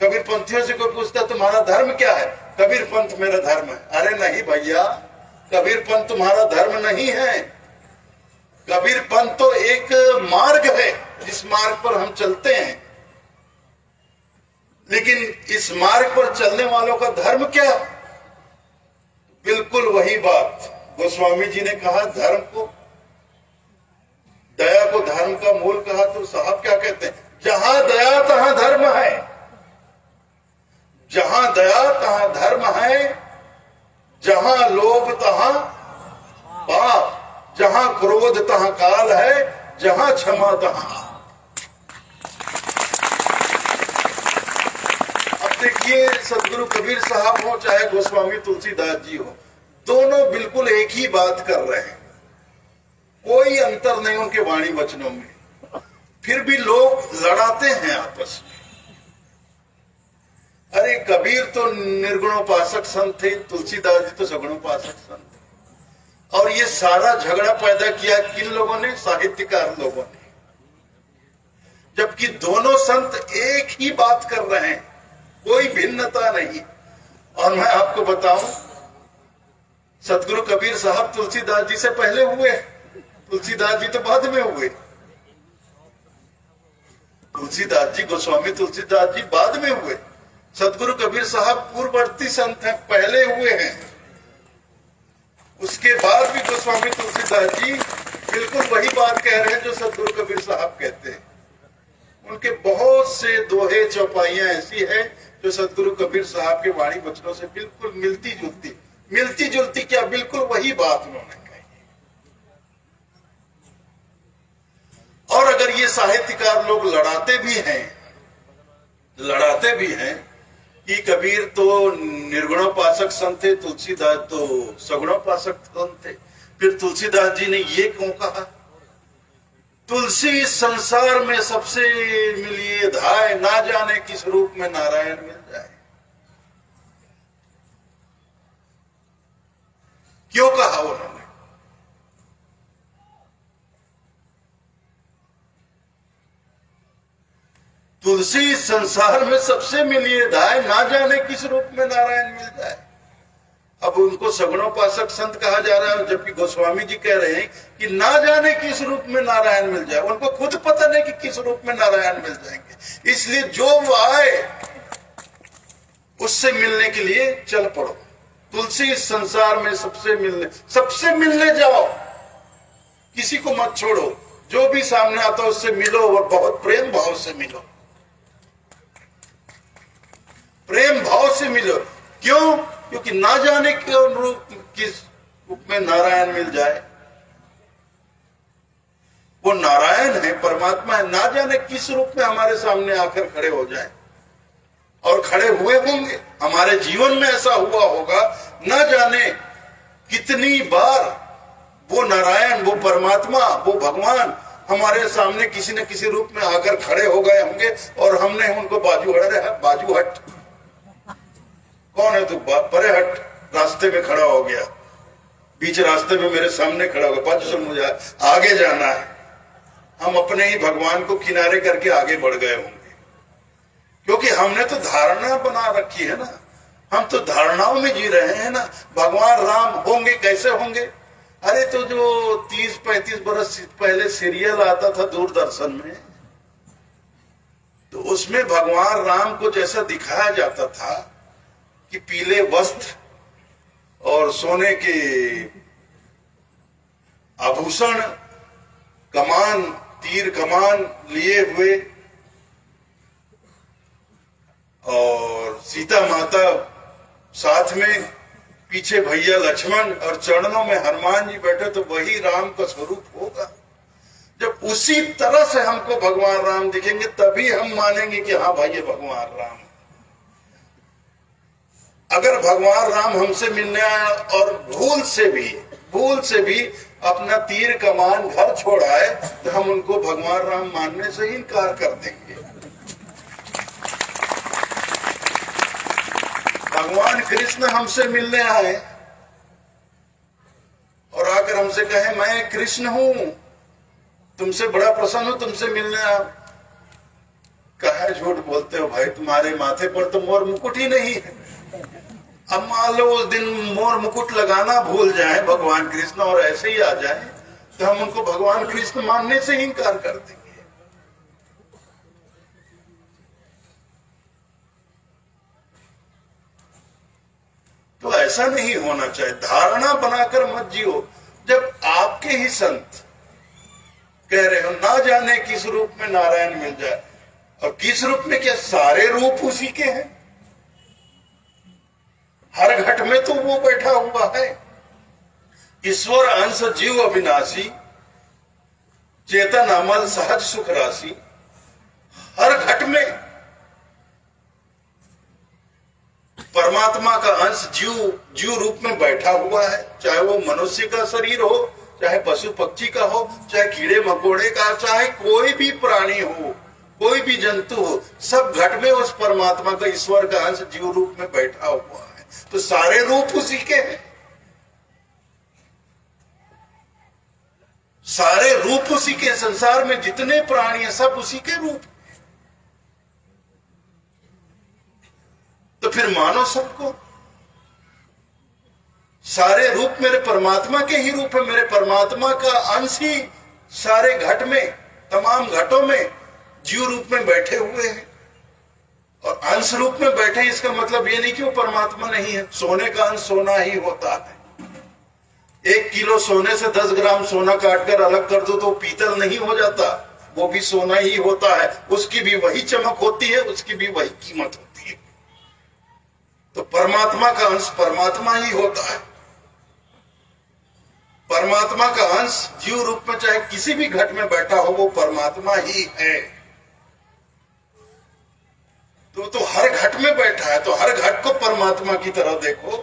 कबीर पंथियों से कोई पूछता तुम्हारा धर्म क्या है? कबीर पंथ मेरा धर्म है। अरे नहीं भैया, कबीर पंथ तुम्हारा धर्म नहीं है। कबीर पंथ तो एक मार्ग है जिस मार्ग पर हम चलते हैं। लेकिन इस मार्ग पर चलने वालों का धर्म क्या? बिल्कुल वही बात गोस्वामी जी ने कहा, धर्म को, दया को धर्म का मूल कहा। तो साहब क्या कहते हैं? जहां दया तहां धर्म है। जहां दया तहां धर्म है, जहां लोभ तहां पाप, जहां क्रोध तहां काल है, जहां क्षमा तहां। अब देखिए सदगुरु कबीर साहब हो चाहे गोस्वामी तुलसीदास जी हो, दोनों बिल्कुल एक ही बात कर रहे हैं। कोई अंतर नहीं उनके वाणी वचनों में। फिर भी लोग लड़ाते हैं आपस में। अरे कबीर तो निर्गुणोपासक संत थे, तुलसीदास जी तो सगुणोपासक संत थे। और ये सारा झगड़ा पैदा किया किन लोगों ने? साहित्यकार लोगों ने। जबकि दोनों संत एक ही बात कर रहे हैं, कोई भिन्नता नहीं। और मैं आपको बताऊं, सदगुरु कबीर साहब तुलसीदास जी से पहले हुए, तुलसीदास जी तो बाद में हुए। तुलसीदास जी, गोस्वामी तुलसीदास जी बाद में हुए। सदगुरु कबीर साहब पूर्ववर्ती संत हैं, पहले हुए हैं। उसके बाद भी गोस्वामी तुलसीदास जी बिल्कुल वही बात कह रहे हैं जो सदगुरु कबीर साहब कहते हैं। उनके बहुत से दोहे चौपाइयां ऐसी है जो सदगुरु कबीर साहब के वाणी वचनों से बिल्कुल मिलती जुलती, मिलती जुलती क्या, बिल्कुल वही बात उन्होंने कही। और अगर ये साहित्यकार लोग लड़ाते भी हैं कि कबीर तो निर्गुणोपासक संत थे, तुलसीदास तो सगुणोपासक संत थे, फिर तुलसीदास जी ने ये क्यों कहा, तुलसी इस संसार में सबसे मिलिए धाय, ना जाने किस रूप में नारायण मिल जाए। क्यों कहा उन्होंने? तुलसी इस संसार में सबसे मिलिए धाय, ना जाने किस रूप में नारायण मिल जाए। अब उनको सगुणोपासक संत कहा जा रहा है, जबकि गोस्वामी जी कह रहे हैं कि ना जाने किस रूप में नारायण मिल जाए। उनको खुद पता नहीं कि किस रूप में नारायण मिल जाएंगे, इसलिए जो वो आए उससे मिलने के लिए चल पड़ो। तुलसी इस संसार में सबसे मिलने जाओ, किसी को मत छोड़ो, जो भी सामने आता उससे मिलो और बहुत प्रेम भाव से मिलो, प्रेम भाव से मिलो। क्यों? क्योंकि ना जाने किस रूप में नारायण मिल जाए। वो नारायण है, परमात्मा है, ना जाने किस रूप में हमारे सामने आकर खड़े हो जाए, और खड़े हुए होंगे। हमारे जीवन में ऐसा हुआ होगा, ना जाने कितनी बार वो नारायण, वो परमात्मा, वो भगवान हमारे सामने किसी न किसी रूप में आकर खड़े हो गए होंगे, और हमने उनको बाजू हट, कौन है तू, परे हट, रास्ते में खड़ा हो गया, बीच रास्ते में मेरे सामने खड़ा हो गया, बाजू सुन, मुझे आगे जाना है। हम अपने ही भगवान को किनारे करके आगे बढ़ गए होंगे, क्योंकि हमने तो धारणा बना रखी है ना, हम तो धारणाओं में जी रहे हैं ना। भगवान राम होंगे, कैसे होंगे? अरे तो जो 30-35 बरस पहले सीरियल आता था दूरदर्शन में, तो उसमें भगवान राम को जैसा दिखाया जाता था कि पीले वस्त्र और सोने के आभूषण, कमान, तीर कमान लिए हुए, और सीता माता साथ में, पीछे भैया लक्ष्मण और चरणों में हनुमान जी बैठे, तो वही राम का स्वरूप होगा। जब उसी तरह से हमको भगवान राम दिखेंगे, तभी हम मानेंगे कि हाँ भाई ये भगवान राम। अगर भगवान राम हमसे मिलने आए और भूल से भी अपना तीर कमान घर छोड़ाए, तो हम उनको भगवान राम मानने से ही इनकार कर देंगे। भगवान कृष्ण हमसे मिलने आए और आकर हमसे कहे मैं कृष्ण हूं, तुमसे बड़ा प्रसन्न हूं, तुमसे मिलने आया। कहे झूठ बोलते हो भाई, तुम्हारे माथे पर तो मोर मुकुट ही नहीं है। अब मान लो उस दिन मोर मुकुट लगाना भूल जाए भगवान कृष्ण और ऐसे ही आ जाए, तो हम उनको भगवान कृष्ण मानने से ही इनकार कर देंगे। तो ऐसा नहीं होना चाहिए, धारणा बनाकर मत जियो। जब आपके ही संत कह रहे हो ना जाने किस रूप में नारायण मिल जाए, और किस रूप में क्या, सारे रूप उसी के हैं। हर घट में तो वो बैठा हुआ है। ईश्वर अंश जीव अविनाशी, चेतन अमल सहज सुख राशि। हर घट में परमात्मा का अंश जीव रूप में बैठा हुआ है, चाहे वो मनुष्य का शरीर हो, चाहे पशु पक्षी का हो, चाहे कीड़े मकोड़े का, चाहे कोई भी प्राणी हो, कोई भी जंतु हो, सब घट में उस परमात्मा का, ईश्वर का अंश जीव रूप में बैठा हुआ है। तो सारे रूप उसी के हैं, सारे रूप उसी के। संसार में जितने प्राणी हैं सब उसी के रूप। तो फिर मानो सबको, सारे रूप मेरे परमात्मा के ही रूप है। मेरे परमात्मा का अंश ही सारे घट में, तमाम घटों में जीव रूप में बैठे हुए हैं। और अंश रूप में बैठे, इसका मतलब ये नहीं कि वो परमात्मा नहीं है। सोने का अंश सोना ही होता है। 1 किलो सोने से 10 ग्राम सोना काटकर अलग कर दो तो पीतल नहीं हो जाता, वो भी सोना ही होता है। उसकी भी वही चमक होती है, उसकी भी वही कीमत होती है। तो परमात्मा का अंश परमात्मा ही होता है। परमात्मा का अंश जीव रूप में चाहे किसी भी घट में बैठा हो, वो परमात्मा ही है। तो हर घट में बैठा है, तो हर घट को परमात्मा की तरह देखो।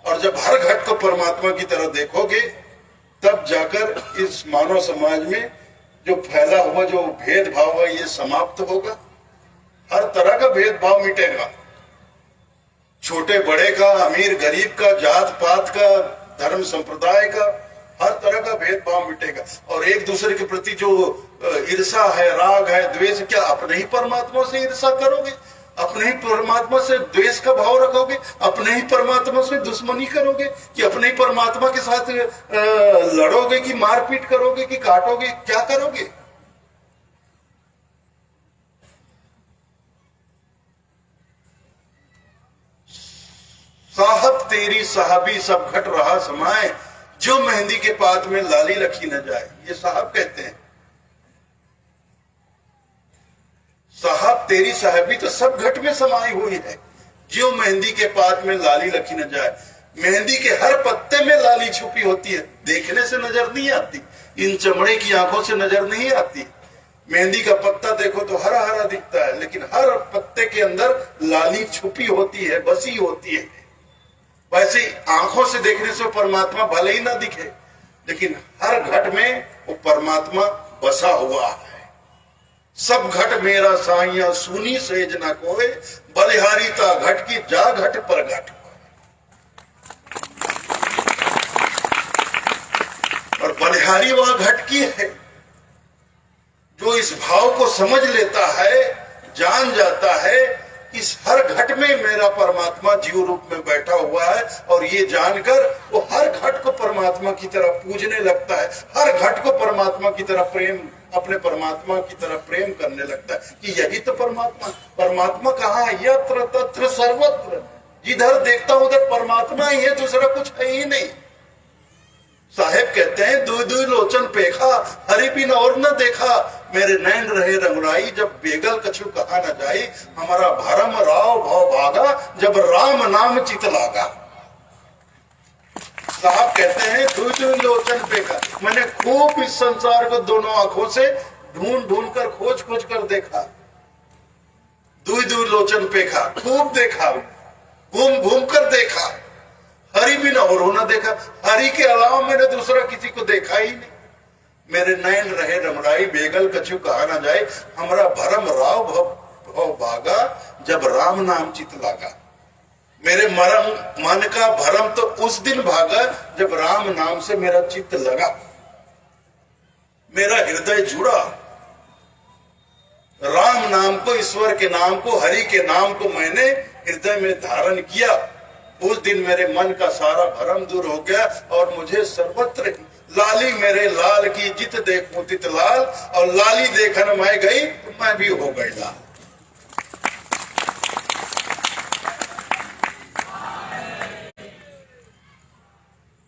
और जब हर घट को परमात्मा की तरह देखोगे तब जाकर इस मानव समाज में जो फैला हुआ जो भेदभाव है ये समाप्त होगा। हर तरह का भेदभाव मिटेगा, छोटे बड़े का, अमीर गरीब का, जात पात का, धर्म संप्रदाय का, हर तरह का भेदभाव मिटेगा। और एक दूसरे के प्रति जो ईर्षा है, राग है, द्वेष, क्या अपने ही परमात्मा से ईर्षा करोगे? अपने ही परमात्मा से द्वेष का भाव रखोगे? अपने ही परमात्मा से दुश्मनी करोगे? कि अपने ही परमात्मा के साथ लड़ोगे, कि मारपीट करोगे, कि काटोगे? क्या करोगे? साहब तेरी साहबी सब घट रहा समाए, जो मेहंदी के पात में लाली लखी न जाए। ये साहब कहते हैं, साहब तेरी साहबी तो सब घट में समाई हुई है, जो मेहंदी के पात में लाली लखी न जाए। मेहंदी के हर पत्ते में लाली छुपी होती है, देखने से नजर नहीं आती, इन चमड़े की आंखों से नजर नहीं आती। मेहंदी का पत्ता देखो तो हरा हरा दिखता है, लेकिन हर पत्ते के अंदर लाली छुपी होती है, बसी होती है। वैसे आंखों से देखने से परमात्मा भले ही ना दिखे, लेकिन हर घट में वो परमात्मा बसा हुआ है। सब घट मेरा साइया सुनी सेज न कोय, बलिहारी ता घट की जा घट पर घट। और बलिहारी वह घट की है जो इस भाव को समझ लेता है, जान जाता है इस हर घट में मेरा परमात्मा जीव रूप में बैठा हुआ है। और ये जानकर वो हर घट को परमात्मा की तरह पूजने लगता है, हर घट को परमात्मा की तरह प्रेम, अपने परमात्मा की तरह प्रेम करने लगता है कि यही तो परमात्मा। परमात्मा कहाँ है? यत्र तत्र सर्वत्र, जिधर देखता हूं उधर परमात्मा ही है, दूसरा कुछ है ही नहीं। साहेब कहते हैं, दुई दुई लोचन पेखा, हरि बिन और न देखा, मेरे नैन रहे रंगराई, जब बेगल कछु कहा न जाई, हमारा भरम राव भाव भागा, जब राम नाम चित लागा। साहब कहते हैं, दुई दुई लोचन पेखा, मैंने खूब इस संसार को दोनों आंखों से ढूंढ ढूंढ कर, खोज खोज कर देखा। दुई दुई लोचन पेखा, खूब देखा, घूम घूम कर देखा, हरि बिन और होना देखा, हरि के अलावा मैंने दूसरा किसी को देखा ही नहीं। मेरे नैन रहे रमणाई, बेगल कछु कहा ना जाए, हमारा भरम राव भव भागा, जब राम नाम चित लागा। मेरे मन का भरम तो उस दिन भागा जब राम नाम से मेरा चित्त लगा, मेरा हृदय जुड़ा। राम नाम को, ईश्वर के नाम को, हरि के नाम को मैंने हृदय में धारण किया। उस दिन मेरे मन का सारा भरम दूर हो गया और मुझे सर्वत्र लाली मेरे लाल की, जित देखूं तित लाल, और लाली देखन मैं गई तो मैं भी हो गई लाल।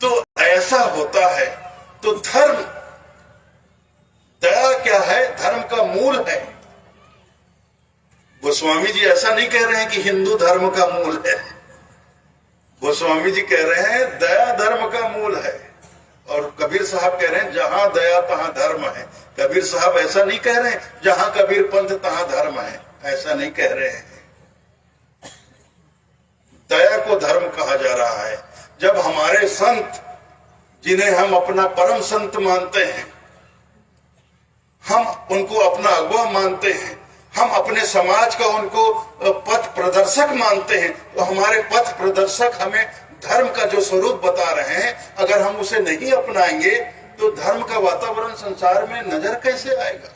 तो ऐसा होता है। तो धर्म, दया क्या है? धर्म का मूल है। गोस्वामी जी ऐसा नहीं कह रहे हैं कि हिंदू धर्म का मूल है, गोस्वामी जी कह रहे हैं दया धर्म का मूल है। और कबीर साहब कह रहे हैं जहां दया तहां धर्म है। कबीर साहब ऐसा नहीं कह रहे हैं जहां कबीर पंथ तहां धर्म है, ऐसा नहीं कह रहे हैं। दया को धर्म कहा जा रहा है। जब हमारे संत, जिन्हें हम अपना परम संत मानते हैं, हम उनको अपना अगुवा मानते हैं, हम अपने समाज का उनको पथ प्रदर्शक मानते हैं, तो हमारे पथ प्रदर्शक हमें धर्म का जो स्वरूप बता रहे हैं, अगर हम उसे नहीं अपनाएंगे तो धर्म का वातावरण संसार में नजर कैसे आएगा?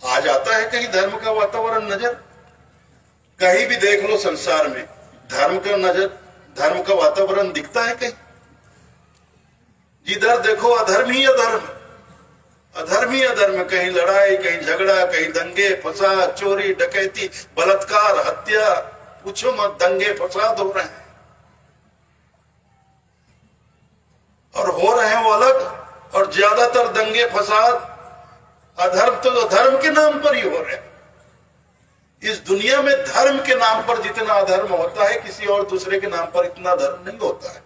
आ जाता है कहीं धर्म का वातावरण नजर? कहीं भी देख लो संसार में धर्म का नजर, धर्म का वातावरण दिखता है कहीं? जिधर देखो अधर्म ही अधर्म, अधर्म ही अधर्म। कहीं लड़ाई, कहीं झगड़ा, कहीं दंगे फसाद, चोरी डकैती, बलात्कार, हत्या, पूछो मत, दंगे फसाद हो रहे हैं। और हो रहे हैं वो अलग, और ज्यादातर दंगे फसाद अधर्म तो धर्म के नाम पर ही हो रहे हैं। इस दुनिया में धर्म के नाम पर जितना अधर्म होता है, किसी और दूसरे के नाम पर इतना धर्म नहीं होता है।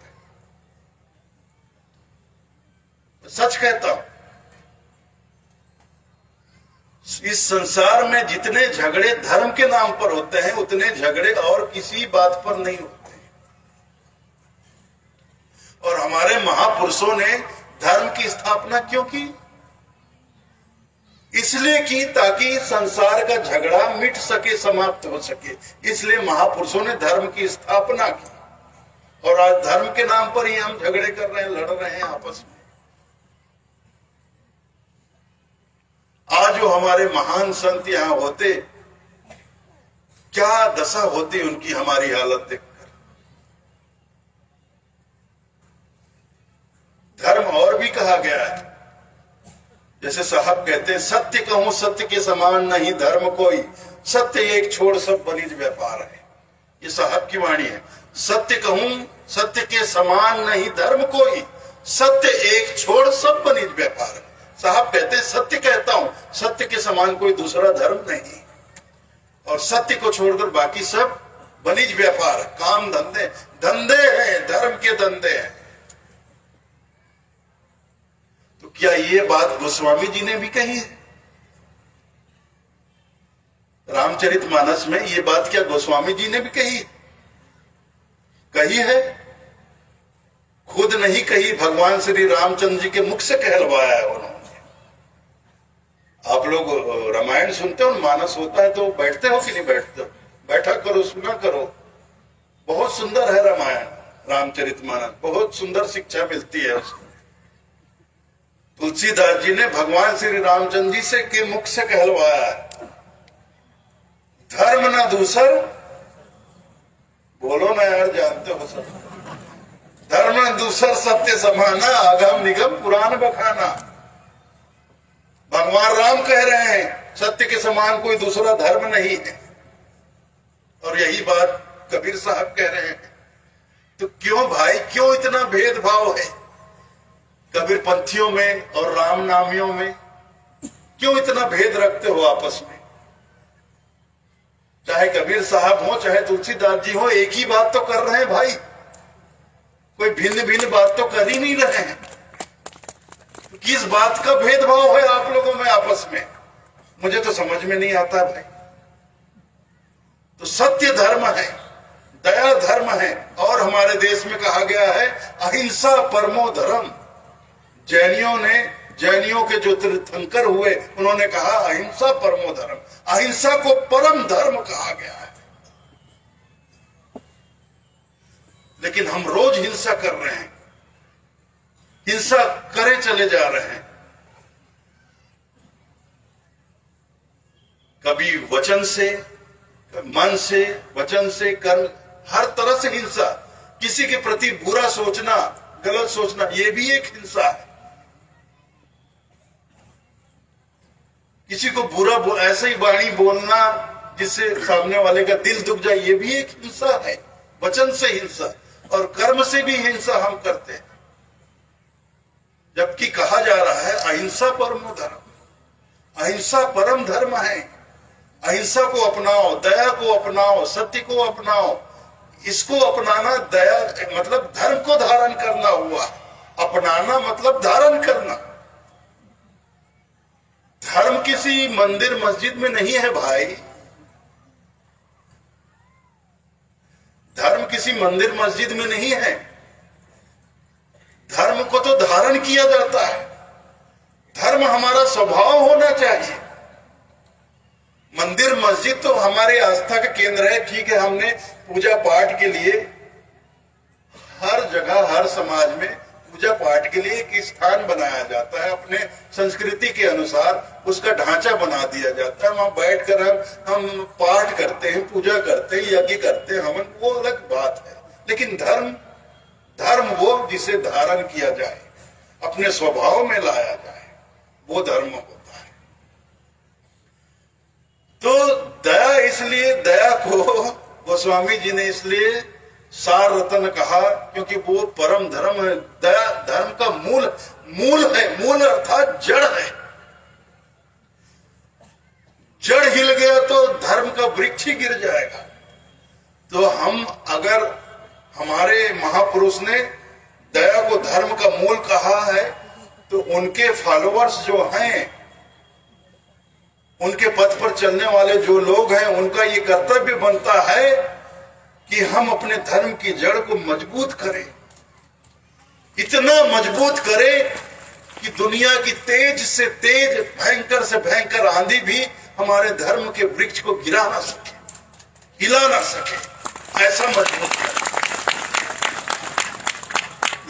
सच कहता हूं, इस संसार में जितने झगड़े धर्म के नाम पर होते हैं, उतने झगड़े और किसी बात पर नहीं होते। और हमारे महापुरुषों ने धर्म की स्थापना क्यों की? इसलिए की ताकि संसार का झगड़ा मिट सके, समाप्त हो सके। इसलिए महापुरुषों ने धर्म की स्थापना की। और आज धर्म के नाम पर ही हम झगड़े कर रहे हैं, लड़ रहे हैं आपस में। आज जो हमारे महान संत यहां होते, क्या दशा होती उनकी हमारी हालत देखकर। धर्म और भी कहा गया है, जैसे साहब कहते हैं, सत्य कहूं सत्य के समान नहीं धर्म कोई, सत्य एक छोड़ सब बनिज व्यापार है। ये साहब की वाणी है। सत्य कहूं सत्य के समान नहीं धर्म कोई, सत्य एक छोड़ सब बनिज व्यापार है। साहब कहते हैं, सत्य कहता हूं, सत्य के समान कोई दूसरा धर्म नहीं, और सत्य को छोड़कर बाकी सब बनिज व्यापार, काम धंधे, धंधे हैं, धर्म के धंधे हैं। तो क्या ये बात गोस्वामी जी ने भी कही है? रामचरितमानस में ये बात क्या गोस्वामी जी ने भी कही है? कही है? खुद नहीं कही, भगवान श्री रामचंद्र जी के मुख से कहलवाया है उन्होंने। आप लोग रामायण सुनते हो, मानस होता है तो बैठते हो कि नहीं बैठते हो? बैठा करो, सुना करो। बहुत सुंदर है रामायण, रामचरितमानस, बहुत सुंदर शिक्षा मिलती है उसमें। तुलसीदास जी ने भगवान श्री रामचंद्र जी से के मुख से कहलवाया है, धर्म न दूसर, बोलो ना यार, जानते हो सब। धर्म न दूसर सत्य समाना, आगम निगम पुराण बखाना। भगवान राम कह रहे हैं, सत्य के समान कोई दूसरा धर्म नहीं है। और यही बात कबीर साहब कह रहे हैं। तो क्यों भाई, क्यों इतना भेदभाव है कबीर पंथियों में और राम नामियों में? क्यों इतना भेद रखते हो आपस में? चाहे कबीर साहब हो, चाहे तुलसीदास जी हो, एक ही बात तो कर रहे हैं भाई। कोई भिन्न भिन्न बात तो कर ही नहीं रहे हैं। किस बात का भेदभाव है आप लोगों में आपस में? मुझे तो समझ में नहीं आता भाई। तो सत्य धर्म है, दया धर्म है, और हमारे देश में कहा गया है अहिंसा परमो धर्म। जैनियों के जो तीर्थंकर हुए, उन्होंने कहा अहिंसा परमो धर्म। अहिंसा को परम धर्म कहा गया है। लेकिन हम रोज हिंसा कर रहे हैं, हिंसा करे चले जा रहे हैं। कभी वचन से, मन से, वचन से, कर्म, हर तरह से हिंसा। किसी के प्रति बुरा सोचना, गलत सोचना, ये भी एक हिंसा है। किसी को बुरा ऐसे ही वाणी बोलना जिससे सामने वाले का दिल दुख जाए, ये भी एक हिंसा है। वचन से हिंसा और कर्म से भी हिंसा हम करते हैं। जबकि कहा जा रहा है अहिंसा परमो धर्म। अहिंसा परम धर्म है। अहिंसा को अपनाओ, दया को अपनाओ, सत्य को अपनाओ। इसको अपनाना, दया मतलब धर्म को धारण करना हुआ। अपनाना मतलब धारण करना। धर्म किसी मंदिर मस्जिद में नहीं है भाई। धर्म किसी मंदिर मस्जिद में नहीं है। धर्म को तो धारण किया जाता है। धर्म हमारा स्वभाव होना चाहिए। मंदिर मस्जिद तो हमारे आस्था का केंद्र है, ठीक है। हमने पूजा पाठ के लिए हर जगह, हर समाज में पूजा पाठ के लिए एक स्थान बनाया जाता है। अपने संस्कृति के अनुसार उसका ढांचा बना दिया जाता है। वहां बैठकर हम पाठ करते हैं, पूजा करते हैं, यज्ञ करते हैं, हवन, वो अलग बात है। लेकिन धर्म वो जिसे धारण किया जाए, अपने स्वभाव में लाया जाए, वो धर्म होता है। तो दया, इसलिए दया को गोस्वामी जी ने इसलिए सार रत्न कहा, क्योंकि वो परम धर्म है। दया धर्म का मूल है। मूल अर्थात जड़ है। जड़ हिल गया तो धर्म का वृक्ष ही गिर जाएगा। तो हम, अगर हमारे महापुरुष ने दया को धर्म का मूल कहा है, तो उनके फॉलोअर्स जो हैं, उनके पथ पर चलने वाले जो लोग हैं, उनका ये कर्तव्य बनता है कि हम अपने धर्म की जड़ को मजबूत करें। इतना मजबूत करे कि दुनिया की तेज से तेज, भयंकर से भयंकर आंधी भी हमारे धर्म के वृक्ष को गिरा ना सके, हिला ना सके, ऐसा मजबूत करे।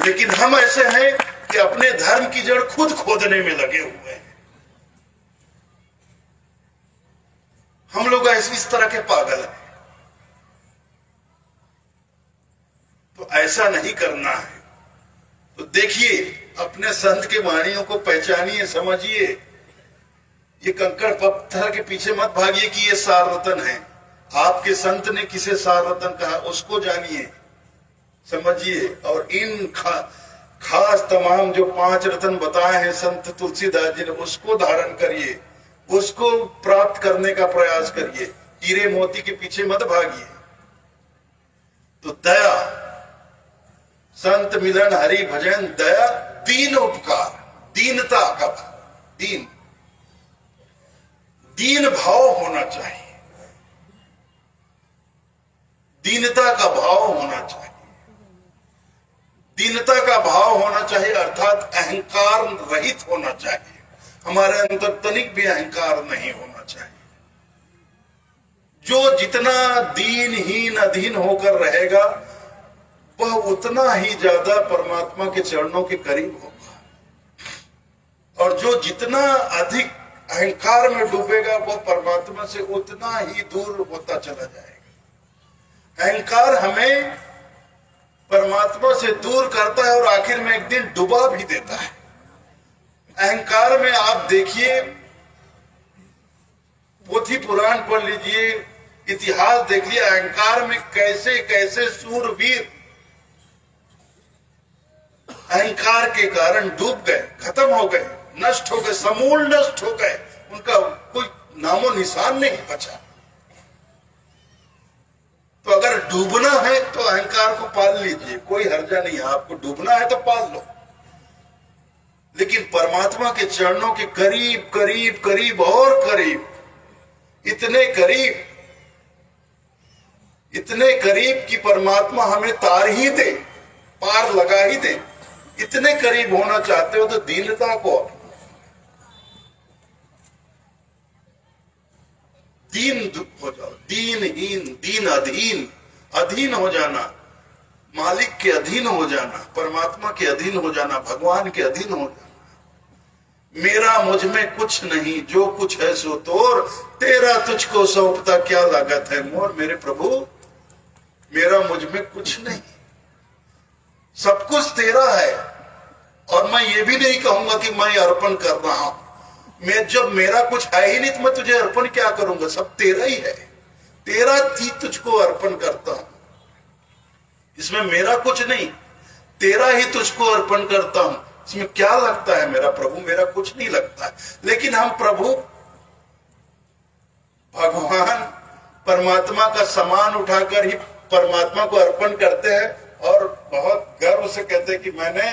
लेकिन हम ऐसे हैं कि अपने धर्म की जड़ खुद खोदने में लगे हुए हैं। हम लोग इस तरह के पागल हैं। तो ऐसा नहीं करना है। तो देखिए, अपने संत के वाणियों को पहचानिए, समझिए। ये कंकड़ पत्थर के पीछे मत भागिए कि ये सार रतन है। आपके संत ने किसे सार रतन कहा, उसको जानिए, समझिए। और इन खास तमाम जो 5 रतन बताए हैं संत तुलसीदास जी ने, उसको धारण करिए, उसको प्राप्त करने का प्रयास करिए। हीरे मोती के पीछे मत भागिए। तो दया, संत मिलन हरि भजन, दया, दीन उपकार, दीनता का दीन भाव होना चाहिए, दीनता का भाव होना चाहिए। दीनता का भाव होना चाहिए अर्थात अहंकार रहित होना चाहिए। हमारे अंदर तनिक भी अहंकार नहीं होना चाहिए। जो जितना दीनहीन अधीन होकर रहेगा वह उतना ही ज्यादा परमात्मा के चरणों के करीब होगा, और जो जितना अधिक अहंकार में डूबेगा वह परमात्मा से उतना ही दूर होता चला जाएगा। अहंकार हमें परमात्मा से दूर करता है और आखिर में एक दिन डुबा भी देता है। अहंकार में आप देखिए, पोथी पुराण पढ़ लीजिए, इतिहास देख लिया, अहंकार में कैसे कैसे सूरवीर अहंकार के कारण डूब गए, खत्म हो गए, नष्ट हो गए, समूल नष्ट हो गए, उनका कोई नामो निशान नहीं बचा। तो अगर डूबना है तो अहंकार को पाल लीजिए, कोई हर्जा नहीं है। आपको डूबना है तो पाल लो, लेकिन परमात्मा के चरणों के करीब करीब करीब और करीब, इतने करीब कि परमात्मा हमें तार ही दे, पार लगा ही दे, इतने करीब होना चाहते हो तो दीनता को, दीन हो जाओ, दीनहीन, दीन अधीन, अधीन हो जाना, मालिक के अधीन हो जाना, परमात्मा के अधीन हो जाना, भगवान के अधीन हो जाना। मेरा मुझ में कुछ नहीं, जो कुछ है सो तोर, तेरा तुझको सौंपता क्या लागत है मोर। मेरे प्रभु, मेरा मुझ में कुछ नहीं, सब कुछ तेरा है। और मैं ये भी नहीं कहूंगा कि मैं अर्पण कर रहा हूं। मैं जब मेरा कुछ है ही नहीं तो मैं तुझे अर्पण क्या करूंगा, सब तेरा ही है, तेरा ही तुझको अर्पण करता हूं। इसमें मेरा कुछ नहीं, तेरा ही तुझको अर्पण करता हूं। इसमें क्या लगता है मेरा प्रभु, मेरा कुछ नहीं लगता है। लेकिन हम प्रभु भगवान परमात्मा का सामान उठाकर ही परमात्मा को अर्पण करते हैं और बहुत गर्व से कहते हैं कि मैंने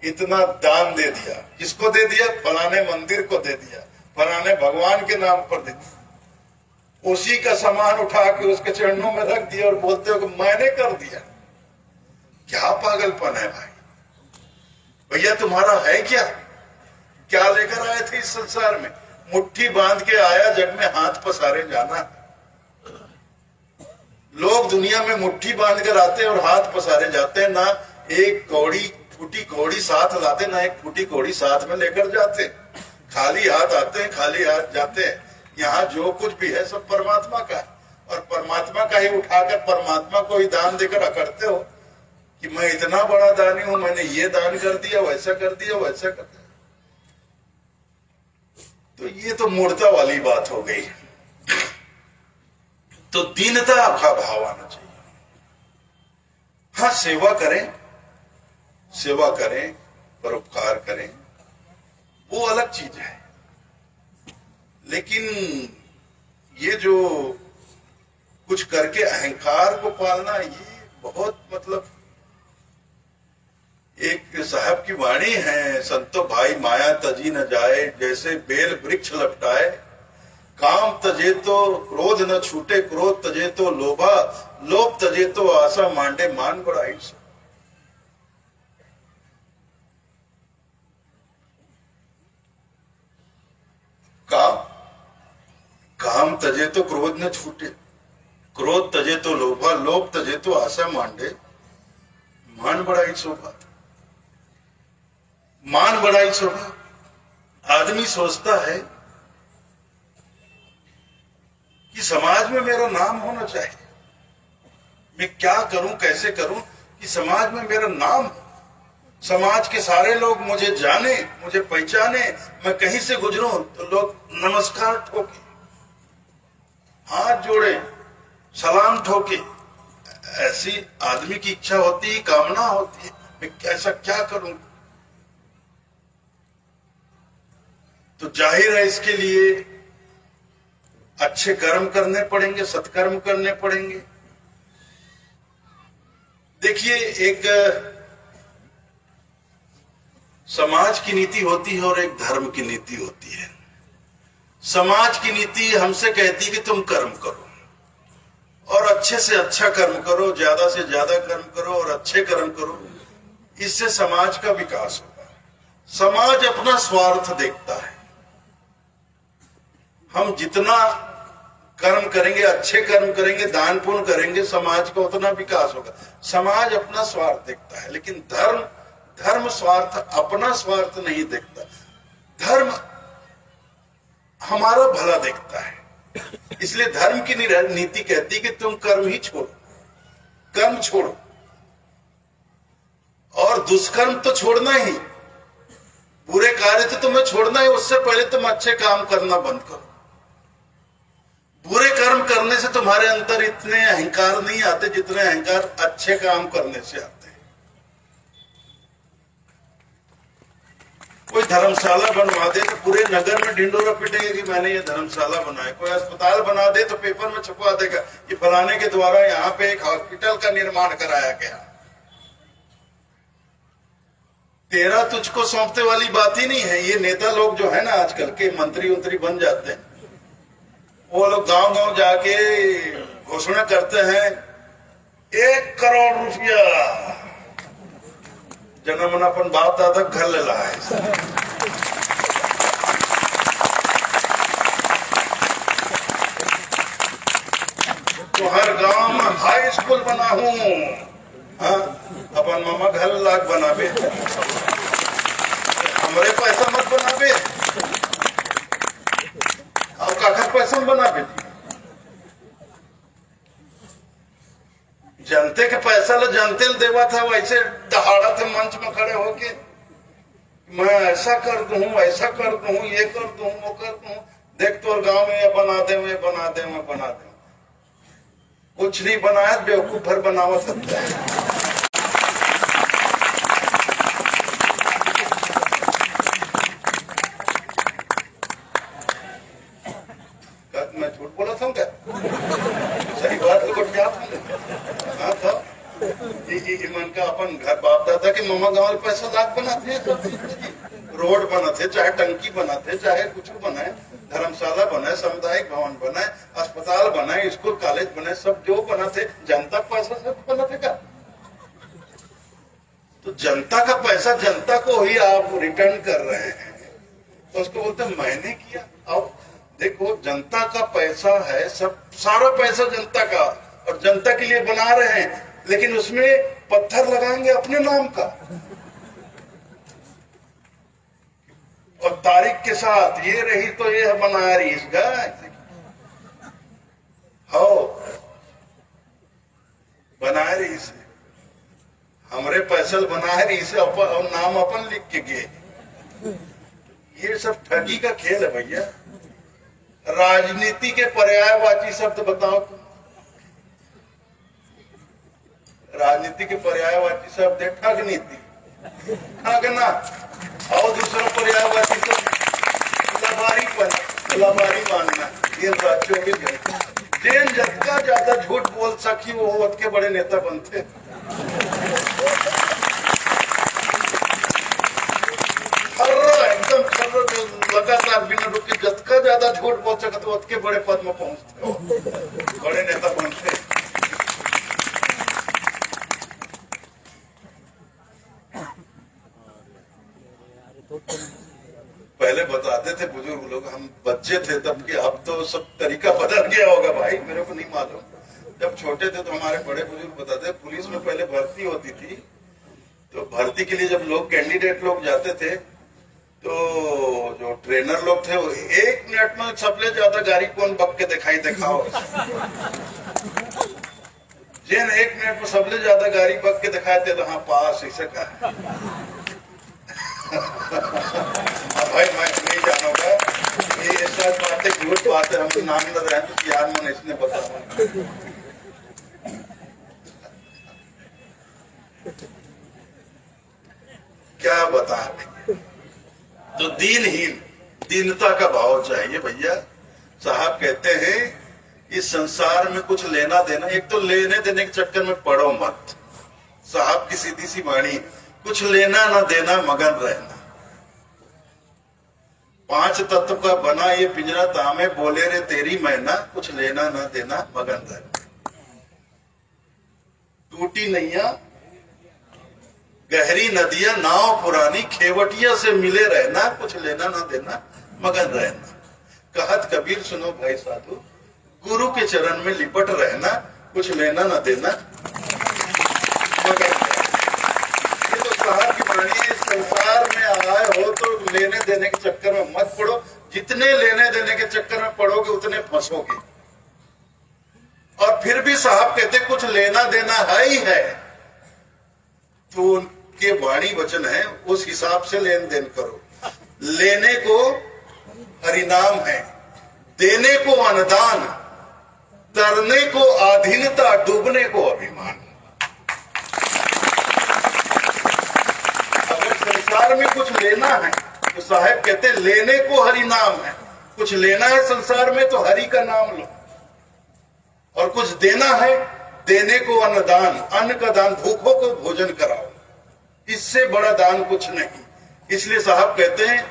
इतना दान दे दिया। किसको दे दिया? फलाने मंदिर को दे दिया, फलाने भगवान के नाम पर दे दिया। उसी का सामान उठा के उसके चरणों में रख दिया और बोलते हो कि मैंने कर दिया। क्या पागलपन है भाई। भैया तुम्हारा है क्या? क्या लेकर आए थे इस संसार में? मुट्ठी बांध के आया, जग में हाथ पसारे जाना। लोग दुनिया में मुट्ठी बांध कर आते हैं और हाथ पसारे जाते हैं। ना एक फूटी कौड़ी साथ लाते, ना एक फूटी कौड़ी साथ में लेकर जाते। खाली हाथ आते हैं, खाली हाथ जाते हैं। यहाँ जो कुछ भी है सब परमात्मा का है, और परमात्मा का ही उठाकर परमात्मा को ही दान देकर अकड़ते हो कि मैं इतना बड़ा दानी हूं, मैंने ये दान कर दिया, वैसा कर दिया, वैसा कर दिया। तो ये तो मूर्खता वाली बात हो गई। तो दीनता का भाव आना चाहिए। हाँ, सेवा करें, परोपकार करें, वो अलग चीज है। लेकिन ये जो कुछ करके अहंकार को पालना, ये बहुत मतलब, एक साहब की वाणी है, संतो भाई माया तजी न जाए, जैसे बेल वृक्ष लपटाए, काम तजे तो क्रोध न छूटे, क्रोध तजे तो लोभा, लोभ तजे तो आशा, मांडे मान बढ़ाई। तजे तो क्रोध न छूटे, क्रोध तजे तो लोभा, लोभ तजे तो आशा मांडे, मान बढ़ाई शोभा, मान बढ़ाई शोभा। आदमी सोचता है कि समाज में मेरा नाम होना चाहिए, मैं क्या करूं कैसे करूं कि समाज में मेरा नाम हो, समाज के सारे लोग मुझे जाने, मुझे पहचाने, मैं कहीं से गुजरूं तो लोग नमस्कार ठोके, हाथ जोड़े, सलाम ठोके। ऐसी आदमी की इच्छा होती है, कामना होती है, मैं ऐसा क्या करूं। तो जाहिर है इसके लिए अच्छे कर्म करने पड़ेंगे, सत्कर्म करने पड़ेंगे। देखिए, एक समाज की नीति होती है और एक धर्म की नीति होती है। समाज की नीति हमसे कहती है कि तुम कर्म करो और अच्छे से अच्छा कर्म करो, ज्यादा से ज्यादा कर्म करो और अच्छे कर्म करो, इससे समाज का विकास होगा। समाज अपना स्वार्थ देखता है, हम जितना कर्म करेंगे, अच्छे कर्म करेंगे, दान पुण्य करेंगे, समाज का उतना विकास होगा। समाज अपना स्वार्थ देखता है, लेकिन धर्म स्वार्थ, अपना स्वार्थ नहीं देखता। धर्म हमारा भला देखता है। इसलिए धर्म की नीति कहती है कि तुम कर्म ही छोड़ो, कर्म छोड़ो, और दुष्कर्म तो छोड़ना ही, बुरे कार्य तो तुम्हें छोड़ना है। उससे पहले तुम अच्छे काम करना बंद करो। बुरे कर्म करने से तुम्हारे अंदर इतने अहंकार नहीं आते जितने अहंकार अच्छे काम करने से आते हैं। कोई धर्मशाला बनवा दे तो पूरे नगर में ढिंडोरा पिटेगा कि मैंने ये धर्मशाला बनाया। कोई अस्पताल बना दे तो पेपर में छपवा देगा कि फलाने के द्वारा यहाँ पे एक हॉस्पिटल का निर्माण कराया गया। तेरा तुझको सौंपते वाली बात ही नहीं है। ये नेता लोग जो है ना, आजकल के मंत्री उंत्री बन जाते हैं, वो लोग गांव गांव जाके घोषणा करते हैं 1 करोड़ रुपया जनमन अपन बाप दादा घर ले ला है। तो हर गांव में हाई स्कूल बना हूं, हाँ, अपन मामा घर लाख बनाबे, हमरे पैसा मत बनाबे, और काखर पैसा बनाबे। जनते के पैसा ला जनते ले देवा था, वैसे दहाड़ा थे मंच में खड़े होके मैं ऐसा कर दूं, ऐसा कर दूं, ये कर दूं, वो कर दूं, देख तो गांव में ये बना दे, मैं बना दे, मैं बना दे। कुछ नहीं बनाया, बेवकूफ भर बनावा सकता है। मैं झूठ बोला था क्या? सही बात तो क्या था? मन का अपन घर बाप दादा के मामा गांव पैसा लाख बनाते हैं, रोड बनाते, चाहे टंकी बनाते, चाहे कुछ बनाए, धर्मशाला बनाए, सामुदायिक भवन बनाए, अस्पताल बनाए, स्कूल कॉलेज बनाए, सब जो बनाते जनता पैसा से बनाते का। तो जनता का पैसा जनता को ही आप रिटर्न कर रहे हैं, तो उसको बोलते मैंने किया। अब देखो, जनता का पैसा है, सब सारा पैसा जनता का, और जनता के लिए बना रहे हैं, लेकिन उसमें पत्थर लगाएंगे अपने नाम का और तारीख के साथ, ये रही तो ये बना रही इसका हो, बना रही से हमरे पैसा बना रही से और नाम अपन लिख के गए। ये सब ठगी का खेल है भैया। राजनीति के पर्यायवाची शब्द बताओ तो। राजनीति के पर्यायवाची शब्द है ठग नीति, ठगना, और दूसरा पर्यायवाची शब्द लबारी मानना। ये 24 घंटे जेन जतका ज्यादा झूठ बोल सकी वो उतके बड़े नेता बनते। एकदम लगातार बिना रुके जतका ज्यादा झूठ बोल सके तो उतके बड़े पद में पहुंचते हो, बड़े नेता बनते। पहले बताते थे बुजुर्ग लोग, हम बच्चे थे तब के, अब तो सब तरीका बदल गया होगा भाई, मेरे को नहीं मालूम। जब छोटे थे तो हमारे बड़े बुजुर्ग बताते, पुलिस में पहले भर्ती होती थी, तो भर्ती के लिए जब लोग कैंडिडेट लोग जाते थे तो जो ट्रेनर लोग थे वो 1 मिनट में सबसे ज्यादा गाड़ी कौन बक के दिखाई दिखाओ, जिन 1 मिनट में सबसे ज्यादा गाड़ी बक के दिखाए थे तो हाँ पास ऐसा कहा। भाई मैं नहीं जानूंगा ये सब बातें झूठ बातें, हम नाम न रहे तो यार मन इसने बताया। क्या बता, तो दीनहीन, दीनता का भाव चाहिए भैया। साहब कहते हैं इस संसार में कुछ लेना देना, एक तो लेने देने के चक्कर में पड़ो मत। साहब की सीधी सी वाणी, कुछ लेना ना देना मगन रहना। 5 तत्व का बना ये पिंजरा तामे, बोले रे तेरी मैना, कुछ लेना ना देना मगन रहना। टूटी नैया गहरी नदियां नाव पुरानी, खेवटिया से मिले रहना, कुछ लेना ना देना मगन रहना। कहत कबीर सुनो भाई साधु, गुरु के चरण में लिपट रहना, कुछ लेना ना देना मगन रहना। ये तो साहब की वाणी है। संसार में आए हो तो लेने देने के चक्कर में मत पड़ो, जितने लेने देने के चक्कर में पड़ोगे उतने फंसोगे। और फिर भी साहब कहते कुछ लेना देना है ही है, तो उनके वाणी वचन है उस हिसाब से लेन देन करो। लेने को हरिनाम है, देने को अनुदान, तरने को आधीनता, डूबने को अभिमान। अगर संसार में कुछ लेना है तो साहब कहते लेने को हरिनाम है, कुछ लेना है संसार में तो हरि का नाम लो। और कुछ देना है, देने को अन्नदान, अन्न का दान, भूखों को भोजन कराओ, इससे बड़ा दान कुछ नहीं। इसलिए साहब कहते हैं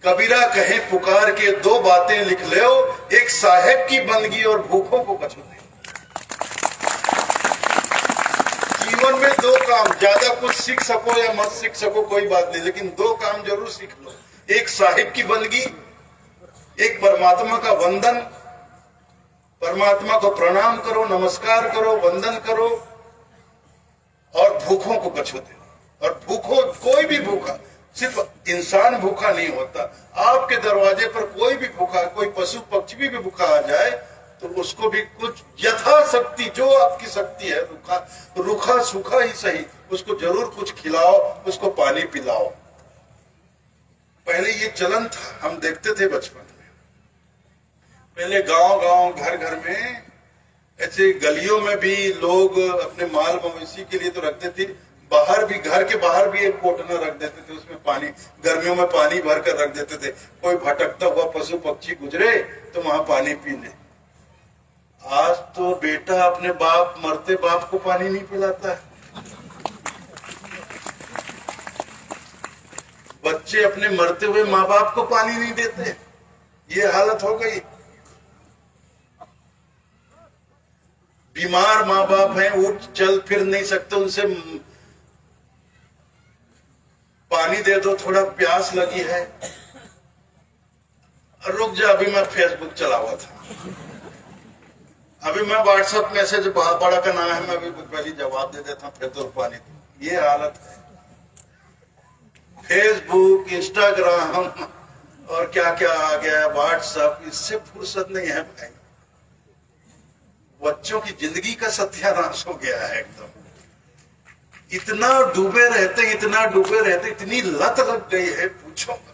कबीरा कहे पुकार के 2 बातें लिख लो, एक साहेब की बंदगी और भूखों को बचो दे। जीवन में 2 काम, ज्यादा कुछ सीख सको या मत सीख सको कोई बात नहीं, लेकिन 2 काम जरूर सीख लो। एक साहिब की बंदगी, एक परमात्मा का वंदन, परमात्मा को प्रणाम करो, नमस्कार करो, वंदन करो, और भूखों को बचो दे। और भूखों, कोई भी भूखा, सिर्फ इंसान भूखा नहीं होता, आपके दरवाजे पर कोई भी भूखा, कोई पशु पक्षी भी भूखा आ जाए तो उसको भी कुछ यथाशक्ति, जो आपकी शक्ति है, रूखा सूखा ही सही, उसको जरूर कुछ खिलाओ, उसको पानी पिलाओ। पहले ये चलन था, हम देखते थे बचपन में। पहले गांव गांव घर घर में, ऐसे गलियों में भी लोग अपने माल मवेशी के लिए तो रखते थे, बाहर भी, घर के बाहर भी एक कोटना रख देते थे, उसमें पानी, गर्मियों में पानी भर कर रख देते थे। कोई भटकता हुआ पशु पक्षी गुजरे तो वहां पानी पी ले। आज तो बेटा अपने बाप, मरते बाप को पानी नहीं पिलाता है, बच्चे अपने मरते हुए माँ बाप को पानी नहीं देते। ये हालत हो गई। बीमार माँ बाप हैं, उठ चल फिर नहीं सकते, उनसे पानी दे दो, थोड़ा प्यास लगी है, रुक जा अभी मैं फेसबुक चला हुआ था, अभी मैं व्हाट्सएप मैसेज बड़ा का नाम है, मैं अभी पहले जवाब दे देता हूँ, फिर तो पानी दो। ये हालत है। फेसबुक, इंस्टाग्राम और क्या क्या आ गया, व्हाट्सएप, इससे फुर्सत नहीं है भाई। बच्चों की जिंदगी का सत्यानाश हो गया है एकदम। इतना डूबे रहते, इतना डूबे रहते, इतनी लत लग गई है, पूछो मत।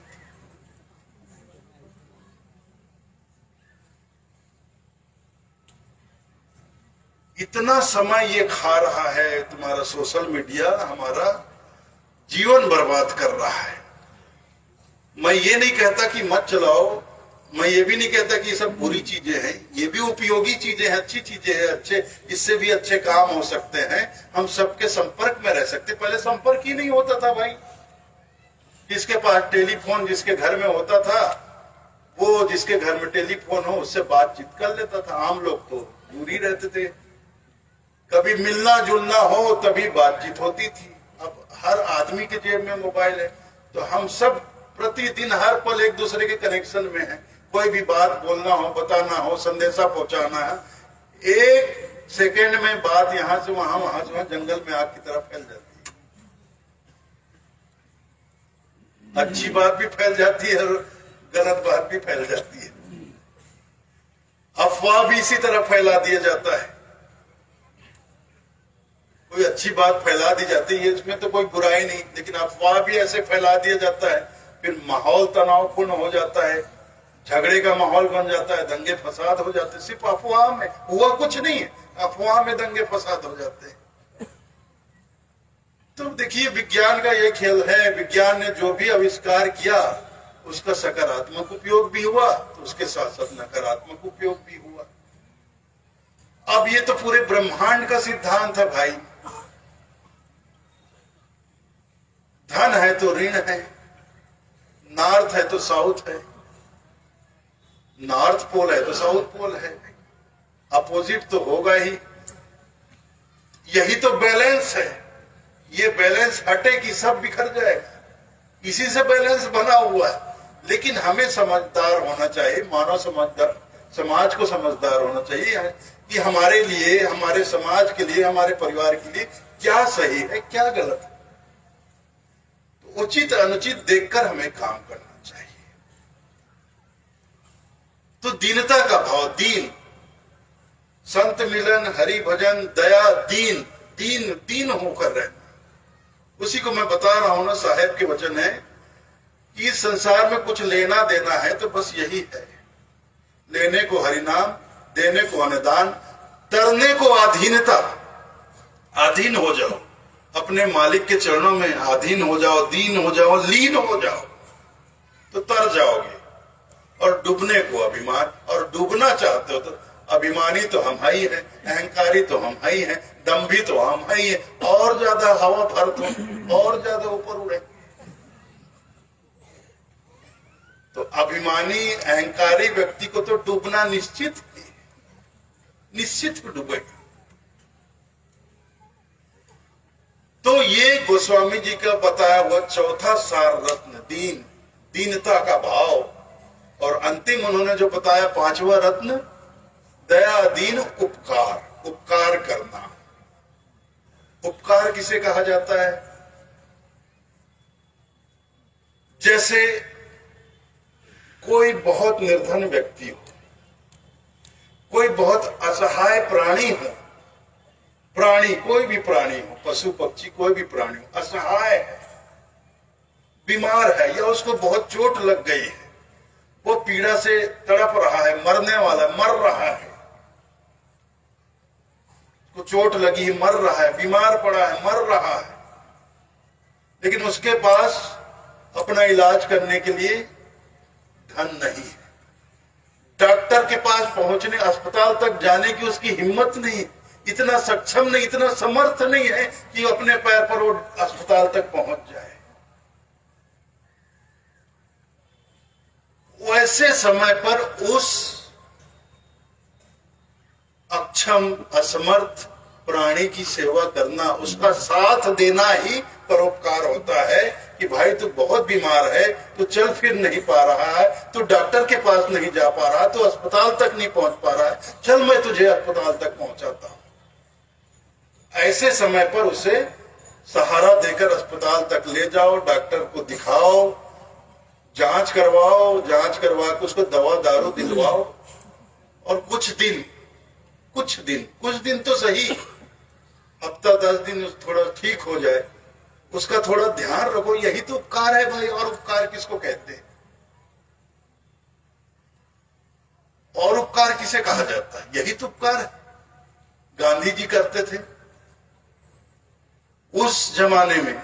इतना समय ये खा रहा है तुम्हारा सोशल मीडिया, हमारा जीवन बर्बाद कर रहा है। मैं ये नहीं कहता कि मत चलाओ, मैं ये भी नहीं कहता कि ये सब बुरी चीजें हैं, ये भी उपयोगी चीजें हैं, अच्छी चीजें हैं, अच्छे, इससे भी अच्छे काम हो सकते हैं, हम सबके संपर्क में रह सकते। पहले संपर्क ही नहीं होता था भाई, जिसके पास टेलीफोन, जिसके घर में होता था, वो जिसके घर में टेलीफोन हो उससे बातचीत कर लेता था। आम लोग तो दूर ही रहते थे, कभी मिलना जुलना हो तभी बातचीत होती थी। अब हर आदमी के जेब में मोबाइल है, तो हम सब प्रतिदिन हर पल एक दूसरे के कनेक्शन में हैं। कोई भी बात बोलना हो, बताना हो, संदेशा पहुंचाना है, एक सेकेंड में बात यहां से वहां, वहां से वहां, जंगल में आग की तरह फैल जाती है। अच्छी बात भी फैल जाती है और गलत बात भी फैल जाती है। अफवाह भी इसी तरह फैला दिया जाता है। कोई अच्छी बात फैला दी जाती है, इसमें तो कोई बुराई नहीं, लेकिन अफवाह भी ऐसे फैला दिया जाता है, फिर माहौल तनावपूर्ण हो जाता है, झगड़े का माहौल बन जाता है, दंगे फसाद हो जाते हैं। सिर्फ अफवाह में हुआ कुछ नहीं है, अफवाह में दंगे फसाद हो जाते हैं। तो देखिए, विज्ञान का ये खेल है। विज्ञान ने जो भी आविष्कार किया उसका सकारात्मक उपयोग भी हुआ, तो उसके साथ साथ नकारात्मक उपयोग भी हुआ। अब ये तो पूरे ब्रह्मांड का सिद्धांत है भाई। धन है तो ऋण है, नॉर्थ है तो साउथ है, नॉर्थ पोल है तो साउथ पोल है, अपोजिट तो होगा ही। यही तो बैलेंस है। ये बैलेंस हटे कि सब बिखर जाएगा। इसी से बैलेंस बना हुआ है। लेकिन हमें समझदार होना चाहिए, मानव समझदार, समाज को समझदार होना चाहिए कि हमारे लिए, हमारे समाज के लिए, हमारे परिवार के लिए क्या सही है, क्या गलत है। तो उचित अनुचित देखकर हमें काम करना चाहिए। तो दीनता का भाव, दीन, संत मिलन, हरि भजन, दया, दीन, दीन दीन होकर रहना, उसी को मैं बता रहा हूं ना। साहेब के वचन है कि इस संसार में कुछ लेना देना है तो बस यही है, लेने को हरिनाम, देने को अनुदान, तरने को अधीनता। अधीन हो जाओ, अपने मालिक के चरणों में अधीन हो जाओ, दीन हो जाओ, लीन हो जाओ, तो तर जाओगे। और डूबने को अभिमान, और डूबना चाहते हो तो अभिमानी तो हम ही हैं, अहंकारी तो हम ही हैं, दम्भी तो हम ही हैं, और ज्यादा हवा भर दो, और ज्यादा ऊपर उड़े। तो अभिमानी अहंकारी व्यक्ति को तो डूबना निश्चित है, निश्चित डूबेगा। तो ये गोस्वामी जी का बताया हुआ चौथा सार रत्न, दीन, दीनता का भाव, और अंतिम उन्होंने जो बताया पांचवा रत्न, दया, दीन, उपकार, उपकार करना। उपकार किसे कहा जाता है? जैसे कोई बहुत निर्धन व्यक्ति हो, कोई बहुत असहाय प्राणी हो, प्राणी कोई भी प्राणी हो, पशु पक्षी कोई भी प्राणी हो, असहाय है, बीमार है, या उसको बहुत चोट लग गई है, वो पीड़ा से तड़प रहा है, मरने वाला, मर रहा है, को चोट लगी है, मर रहा है, बीमार पड़ा है, मर रहा है, लेकिन उसके पास अपना इलाज करने के लिए धन नहीं है, डॉक्टर के पास पहुंचने, अस्पताल तक जाने की उसकी हिम्मत नहीं, इतना सक्षम नहीं, इतना समर्थ नहीं है कि अपने पैर पर वो अस्पताल तक पहुंच जाए। वैसे समय पर उस अक्षम, असमर्थ प्राणी की सेवा करना, उसका साथ देना ही परोपकार होता है। कि भाई तू बहुत बीमार है, तू चल फिर नहीं पा रहा है, तू डॉक्टर के पास नहीं जा पा रहा, तू अस्पताल तक नहीं पहुंच पा रहा है, चल मैं तुझे अस्पताल तक पहुंचाता हूं। ऐसे समय पर उसे सहारा देकर अस्पताल तक ले जाओ, डॉक्टर को दिखाओ, जांच करवाओ, जांच करवा के उसको दवा दारू दिलवाओ, और कुछ दिन तो सही, हफ्ता 10 दिन थोड़ा ठीक हो जाए, उसका थोड़ा ध्यान रखो। यही तो उपकार है भाई। और उपकार किसको कहते हैं? और उपकार किसे कहा जाता है? यही तो उपकार है। गांधी जी करते थे उस जमाने में।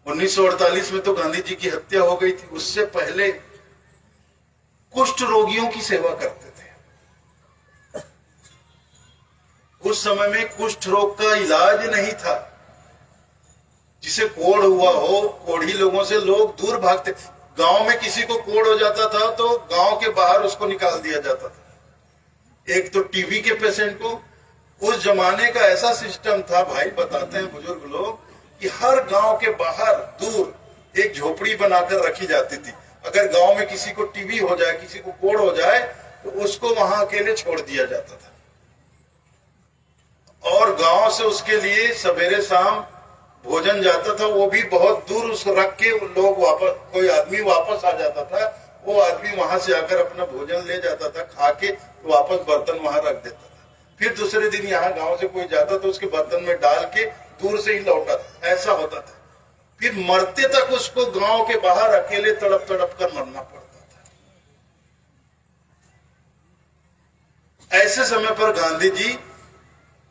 1948 में तो गांधी जी की हत्या हो गई थी, उससे पहले कुष्ठ रोगियों की सेवा करते थे। उस समय में कुष्ठ रोग का इलाज नहीं था। जिसे कोढ़ हुआ हो, कोढ़ी लोगों से लोग दूर भागते। गांव में किसी को कोढ़ हो जाता था तो गांव के बाहर उसको निकाल दिया जाता था। एक तो टीबी के पेशेंट को, उस जमाने का ऐसा सिस्टम था भाई, बताते हैं बुजुर्ग लोग कि हर गांव के बाहर दूर एक झोपड़ी बनाकर रखी जाती थी। अगर गांव में किसी को टीबी हो जाए, किसी को कोढ़ हो जाए, तो उसको वहां अकेले छोड़ दिया जाता था और गांव से उसके लिए सवेरे शाम भोजन जाता था, वो भी बहुत दूर उसको रख के लोग वापस, कोई आदमी वापस आ जाता था, वो आदमी वहां से आकर अपना भोजन ले जाता था, खा के तो वापस बर्तन वहां रख देता था। फिर दूसरे दिन यहाँ गांव से कोई जाता तो उसके बर्तन में डाल के दूर से ही लौटा था, ऐसा होता था। फिर मरते तक उसको गांव के बाहर अकेले तड़प तड़प कर मरना पड़ता था। ऐसे समय पर गांधी जी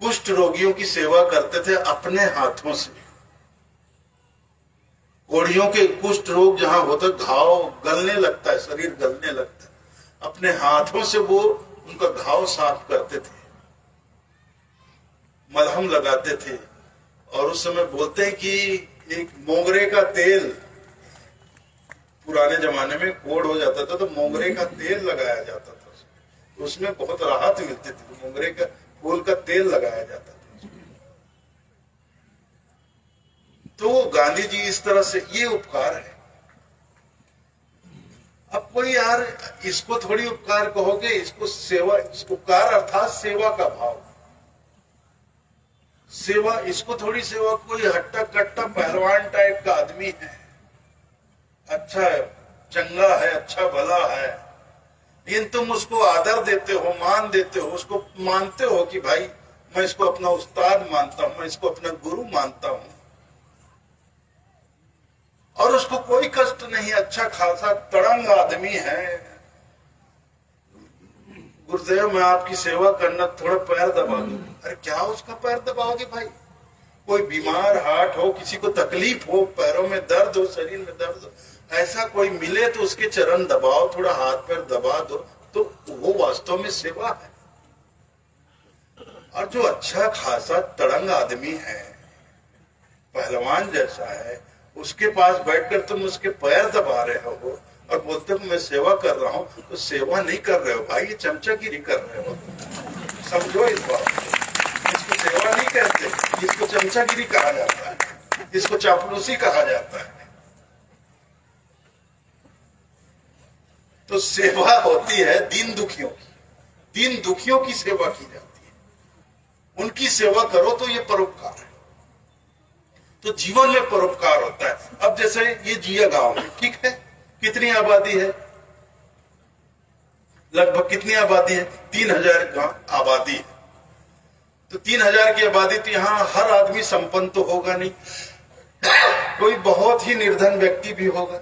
कुष्ठ रोगियों की सेवा करते थे अपने हाथों से। कोढ़ियों के कुष्ठ रोग जहां होता, घाव गलने लगता है, शरीर गलने लगता है, अपने हाथों से वो उनका घाव साफ करते थे, मलहम लगाते थे। और उस समय बोलते हैं कि एक मोगरे का तेल, पुराने जमाने में कोढ़ हो जाता था तो मोगरे का तेल लगाया जाता था, उसमें बहुत राहत मिलती थी। मोगरे का फूल का तेल लगाया जाता था। तो गांधी जी इस तरह से, ये उपकार है। अब कोई यार इसको थोड़ी उपकार कहोगे, इसको सेवा, उपकार अर्थात सेवा का भाव, सेवा, इसको थोड़ी सेवा। कोई हट्टा कट्टा पहलवान टाइप का आदमी है, अच्छा है, चंगा है, अच्छा भला है, लेकिन तुम उसको आदर देते हो, मान देते हो, उसको मानते हो कि भाई मैं इसको अपना उस्ताद मानता हूं, मैं इसको अपना गुरु मानता हूं, और उसको कोई कष्ट नहीं, अच्छा खासा तड़ंग आदमी है, गुरुदेव मैं आपकी सेवा करना, थोड़ा पैर दबा दो। अरे क्या उसका पैर दबाओगे भाई? कोई बीमार हार्ट हो, किसी को तकलीफ हो, पैरों में दर्द हो, शरीर में दर्द हो, ऐसा कोई मिले तो उसके चरण दबाओ, थोड़ा हाथ पैर दबा दो, तो वो वास्तव में सेवा है। और जो अच्छा खासा तड़ंग आदमी है, पहलवान जैसा है, उसके पास बैठकर तुम उसके पैर दबा रहे हो और बोलते हो मैं सेवा कर रहा हूं, तो सेवा नहीं कर रहे हो भाई, ये चमचागिरी कर रहे हो। समझो इस बात को। इसको सेवा नहीं कहते, इसको चमचागिरी कहा जाता है, इसको चापलूसी कहा जाता है। तो सेवा होती है दीन दुखियों की, दीन दुखियों की सेवा की जाती है, उनकी सेवा करो तो ये परोपकार है। तो जीवन में परोपकार होता है। अब जैसे ये जिया गांव में, ठीक है, कितनी आबादी है? लगभग कितनी आबादी है? 3000 आबादी है। तो 3000 की आबादी, तो यहाँ हर आदमी संपन्न तो होगा नहीं, कोई बहुत ही निर्धन व्यक्ति भी होगा,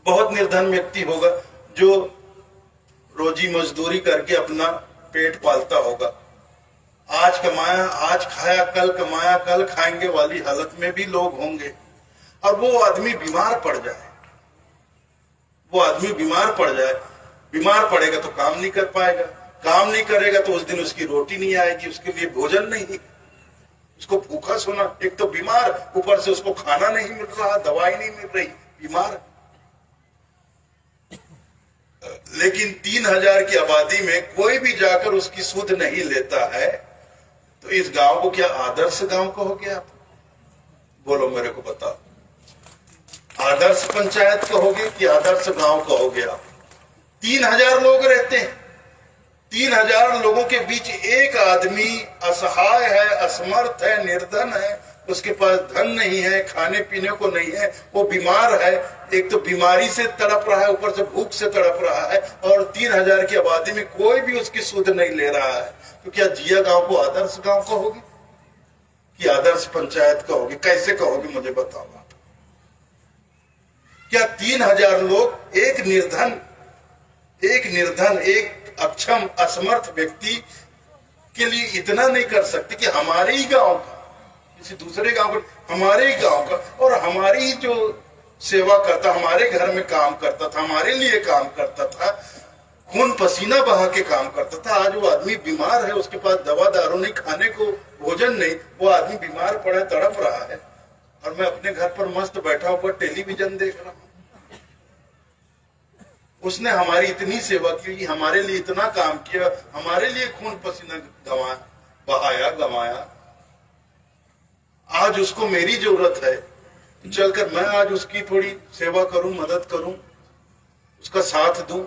बहुत निर्धन व्यक्ति होगा जो रोजी मजदूरी करके अपना पेट पालता होगा। आज कमाया, आज खाया, कल कमाया, कल खाएंगे वाली हालत में भी लोग होंगे। और वो आदमी बीमार पड़ जाए, वो आदमी बीमार पड़ जाए, बीमार पड़ेगा तो काम नहीं कर पाएगा, काम नहीं करेगा तो उस दिन उसकी रोटी नहीं आएगी, उसके लिए भोजन नहीं, उसको भूखा सोना, एक तो बीमार, ऊपर से उसको खाना नहीं मिल रहा, दवाई नहीं मिल रही, बीमार। लेकिन 3000 की आबादी में कोई भी जाकर उसकी सुध नहीं लेता है, तो इस गांव को क्या आदर्श गांव कहोगे आप? बोलो मेरे को बताओ, आदर्श पंचायत कहोगे कि आदर्श गांव कहोगे आप? 3000 लोग रहते हैं, 3000 लोगों के बीच एक आदमी असहाय है, असमर्थ है, निर्धन है, उसके पास धन नहीं है, खाने पीने को नहीं है, वो बीमार है, एक तो बीमारी से तड़प रहा है, ऊपर से भूख से तड़प रहा है, और 3000 की आबादी में कोई भी उसकी सुध नहीं ले रहा है। तो क्या जिया गांव को आदर्श गांव कहोगे कि आदर्श पंचायत कहोगे? कैसे कहोगे मुझे बताओ आप? क्या 3000 लोग एक निर्धन, एक अक्षम, असमर्थ व्यक्ति के लिए इतना नहीं कर सकते कि हमारे ही गांव का, किसी दूसरे गांव का, हमारे ही गांव का, और हमारी ही जो सेवा करता, हमारे घर में काम करता था, हमारे लिए काम करता था, खून पसीना बहा के काम करता था, आज वो आदमी बीमार है, उसके पास दवा दारू नहीं, खाने को भोजन नहीं, वो आदमी बीमार पड़ा, तड़प रहा है, और मैं अपने घर पर मस्त बैठा होकर टेलीविजन देख रहा हूं। उसने हमारी इतनी सेवा की, हमारे लिए इतना काम किया, हमारे लिए खून पसीना गमाया। आज उसको मेरी जरूरत है, चलकर मैं आज उसकी थोड़ी सेवा करूं, मदद करूं, उसका साथ दूं।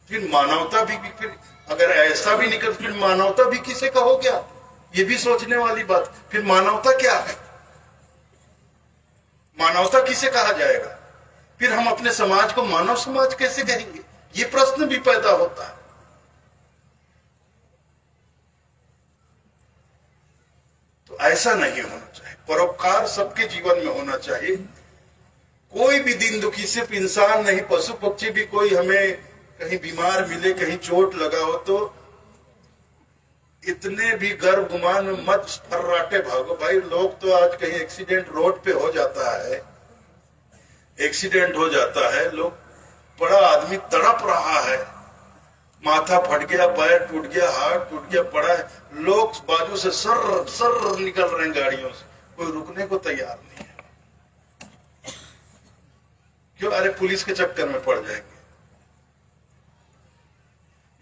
फिर मानवता भी फिर अगर ऐसा भी निकल, फिर मानवता भी किसे कहो क्या? ये भी सोचने वाली बात। फिर मानवता क्या है? मानवता किसे कहा जाएगा? फिर हम अपने समाज को मानव समाज कैसे कहेंगे? ये प्रश्न भी पैदा होता है। तो ऐसा नहीं होना चाहिए। परोपकार सबके जीवन में होना चाहिए। कोई भी दिन दुखी सिर्फ इंसान नहीं, पशु पक्षी भी, कोई हमें कहीं बीमार मिले, कहीं चोट लगा हो, तो इतने भी गर्व गुमान में मत फर्राटे भागो भाई। लोग तो आज कहीं एक्सीडेंट रोड पे हो जाता है, एक्सीडेंट हो जाता है, लोग बड़ा आदमी तड़प रहा है, माथा फट गया, पैर टूट गया, हाथ टूट गया, पड़ा है, लोग बाजू से सर सर निकल रहे हैं गाड़ियों से, कोई रुकने को तैयार नहीं है। क्यों? अरे पुलिस के चक्कर में पड़ जाएंगे।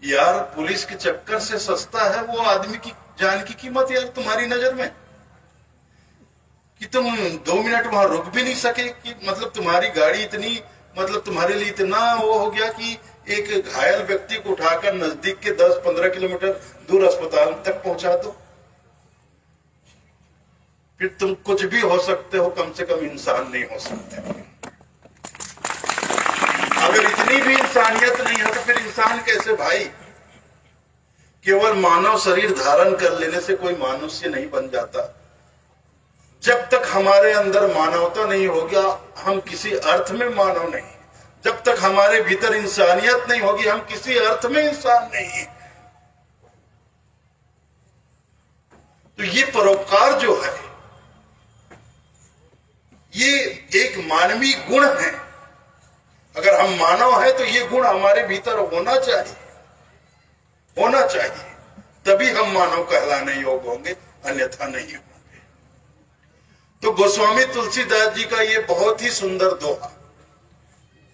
यार पुलिस के चक्कर से सस्ता है वो आदमी की जान की कीमत यार तुम्हारी नजर में, कि तुम 2 मिनट वहां रुक भी नहीं सके, कि मतलब तुम्हारी गाड़ी इतनी, मतलब तुम्हारे लिए इतना वो हो गया कि एक घायल व्यक्ति को उठाकर नजदीक के 10-15 किलोमीटर दूर अस्पताल तक पहुंचा दो। फिर तुम कुछ भी हो सकते हो, कम से कम इंसान नहीं हो सकते। अगर इतनी भी इंसानियत नहीं है तो फिर इंसान कैसे भाई? केवल मानव शरीर धारण कर लेने से कोई मनुष्य नहीं बन जाता। जब तक हमारे अंदर मानवता नहीं होगी, हम किसी अर्थ में मानव नहीं। जब तक हमारे भीतर इंसानियत नहीं होगी, हम किसी अर्थ में इंसान नहीं। तो ये परोपकार जो है, ये एक मानवीय गुण है। अगर हम मानव हैं तो ये गुण हमारे भीतर होना चाहिए, होना चाहिए, तभी हम मानव कहलाने योग्य होंगे, अन्यथा नहीं होंगे। तो गोस्वामी तुलसीदास जी का ये बहुत ही सुंदर दोहा,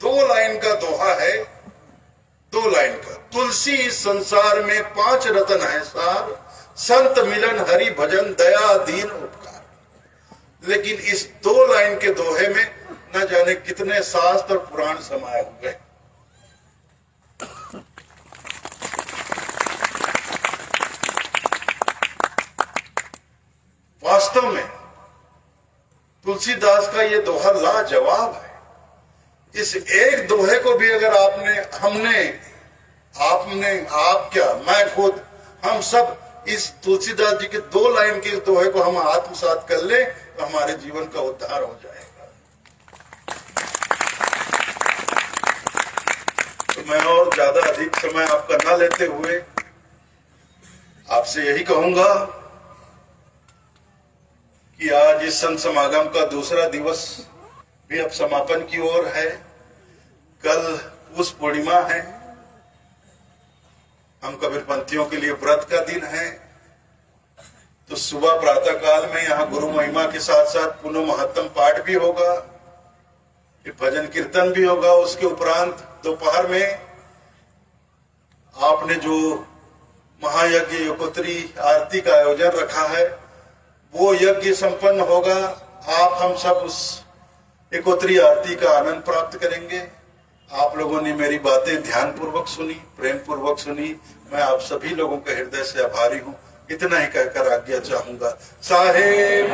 2 लाइन का दोहा है, 2 लाइन का। तुलसी इस संसार में 5 रतन है सार, संत मिलन हरि भजन दया दीन उपकार। लेकिन इस 2 लाइन के दोहे में न जाने कितने शास्त्र और पुराण समाये हुए। वास्तव में तुलसीदास का ये दोहा लाजवाब है। इस एक दोहे को भी अगर आप क्या, मैं खुद, हम सब इस तुलसीदास जी के 2 लाइन के दोहे को हम आत्मसात कर ले तो हमारे जीवन का उद्धार हो जाएगा। तो मैं और ज्यादा अधिक समय आपका न लेते हुए आपसे यही कहूंगा कि आज इस संत समागम का दूसरा दिवस भी अब समापन की ओर है। कल उस पूर्णिमा है, हम कबीरपंथियों के लिए व्रत का दिन है। तो सुबह प्रातः काल में यहाँ गुरु महिमा के साथ साथ पुनः महत्तम पाठ भी होगा, भजन कीर्तन भी होगा। उसके उपरांत दोपहर में आपने जो महायज्ञ एकोत्री आरती का आयोजन रखा है वो यज्ञ संपन्न होगा। आप हम सब उस एकोत्री आरती का आनंद प्राप्त करेंगे। आप लोगों ने मेरी बातें ध्यान पूर्वक सुनी, प्रेम पूर्वक सुनी। मैं आप सभी लोगों के हृदय से आभारी हूँ। इतना ही कहकर आज्ञा चाहूंगा। साहेब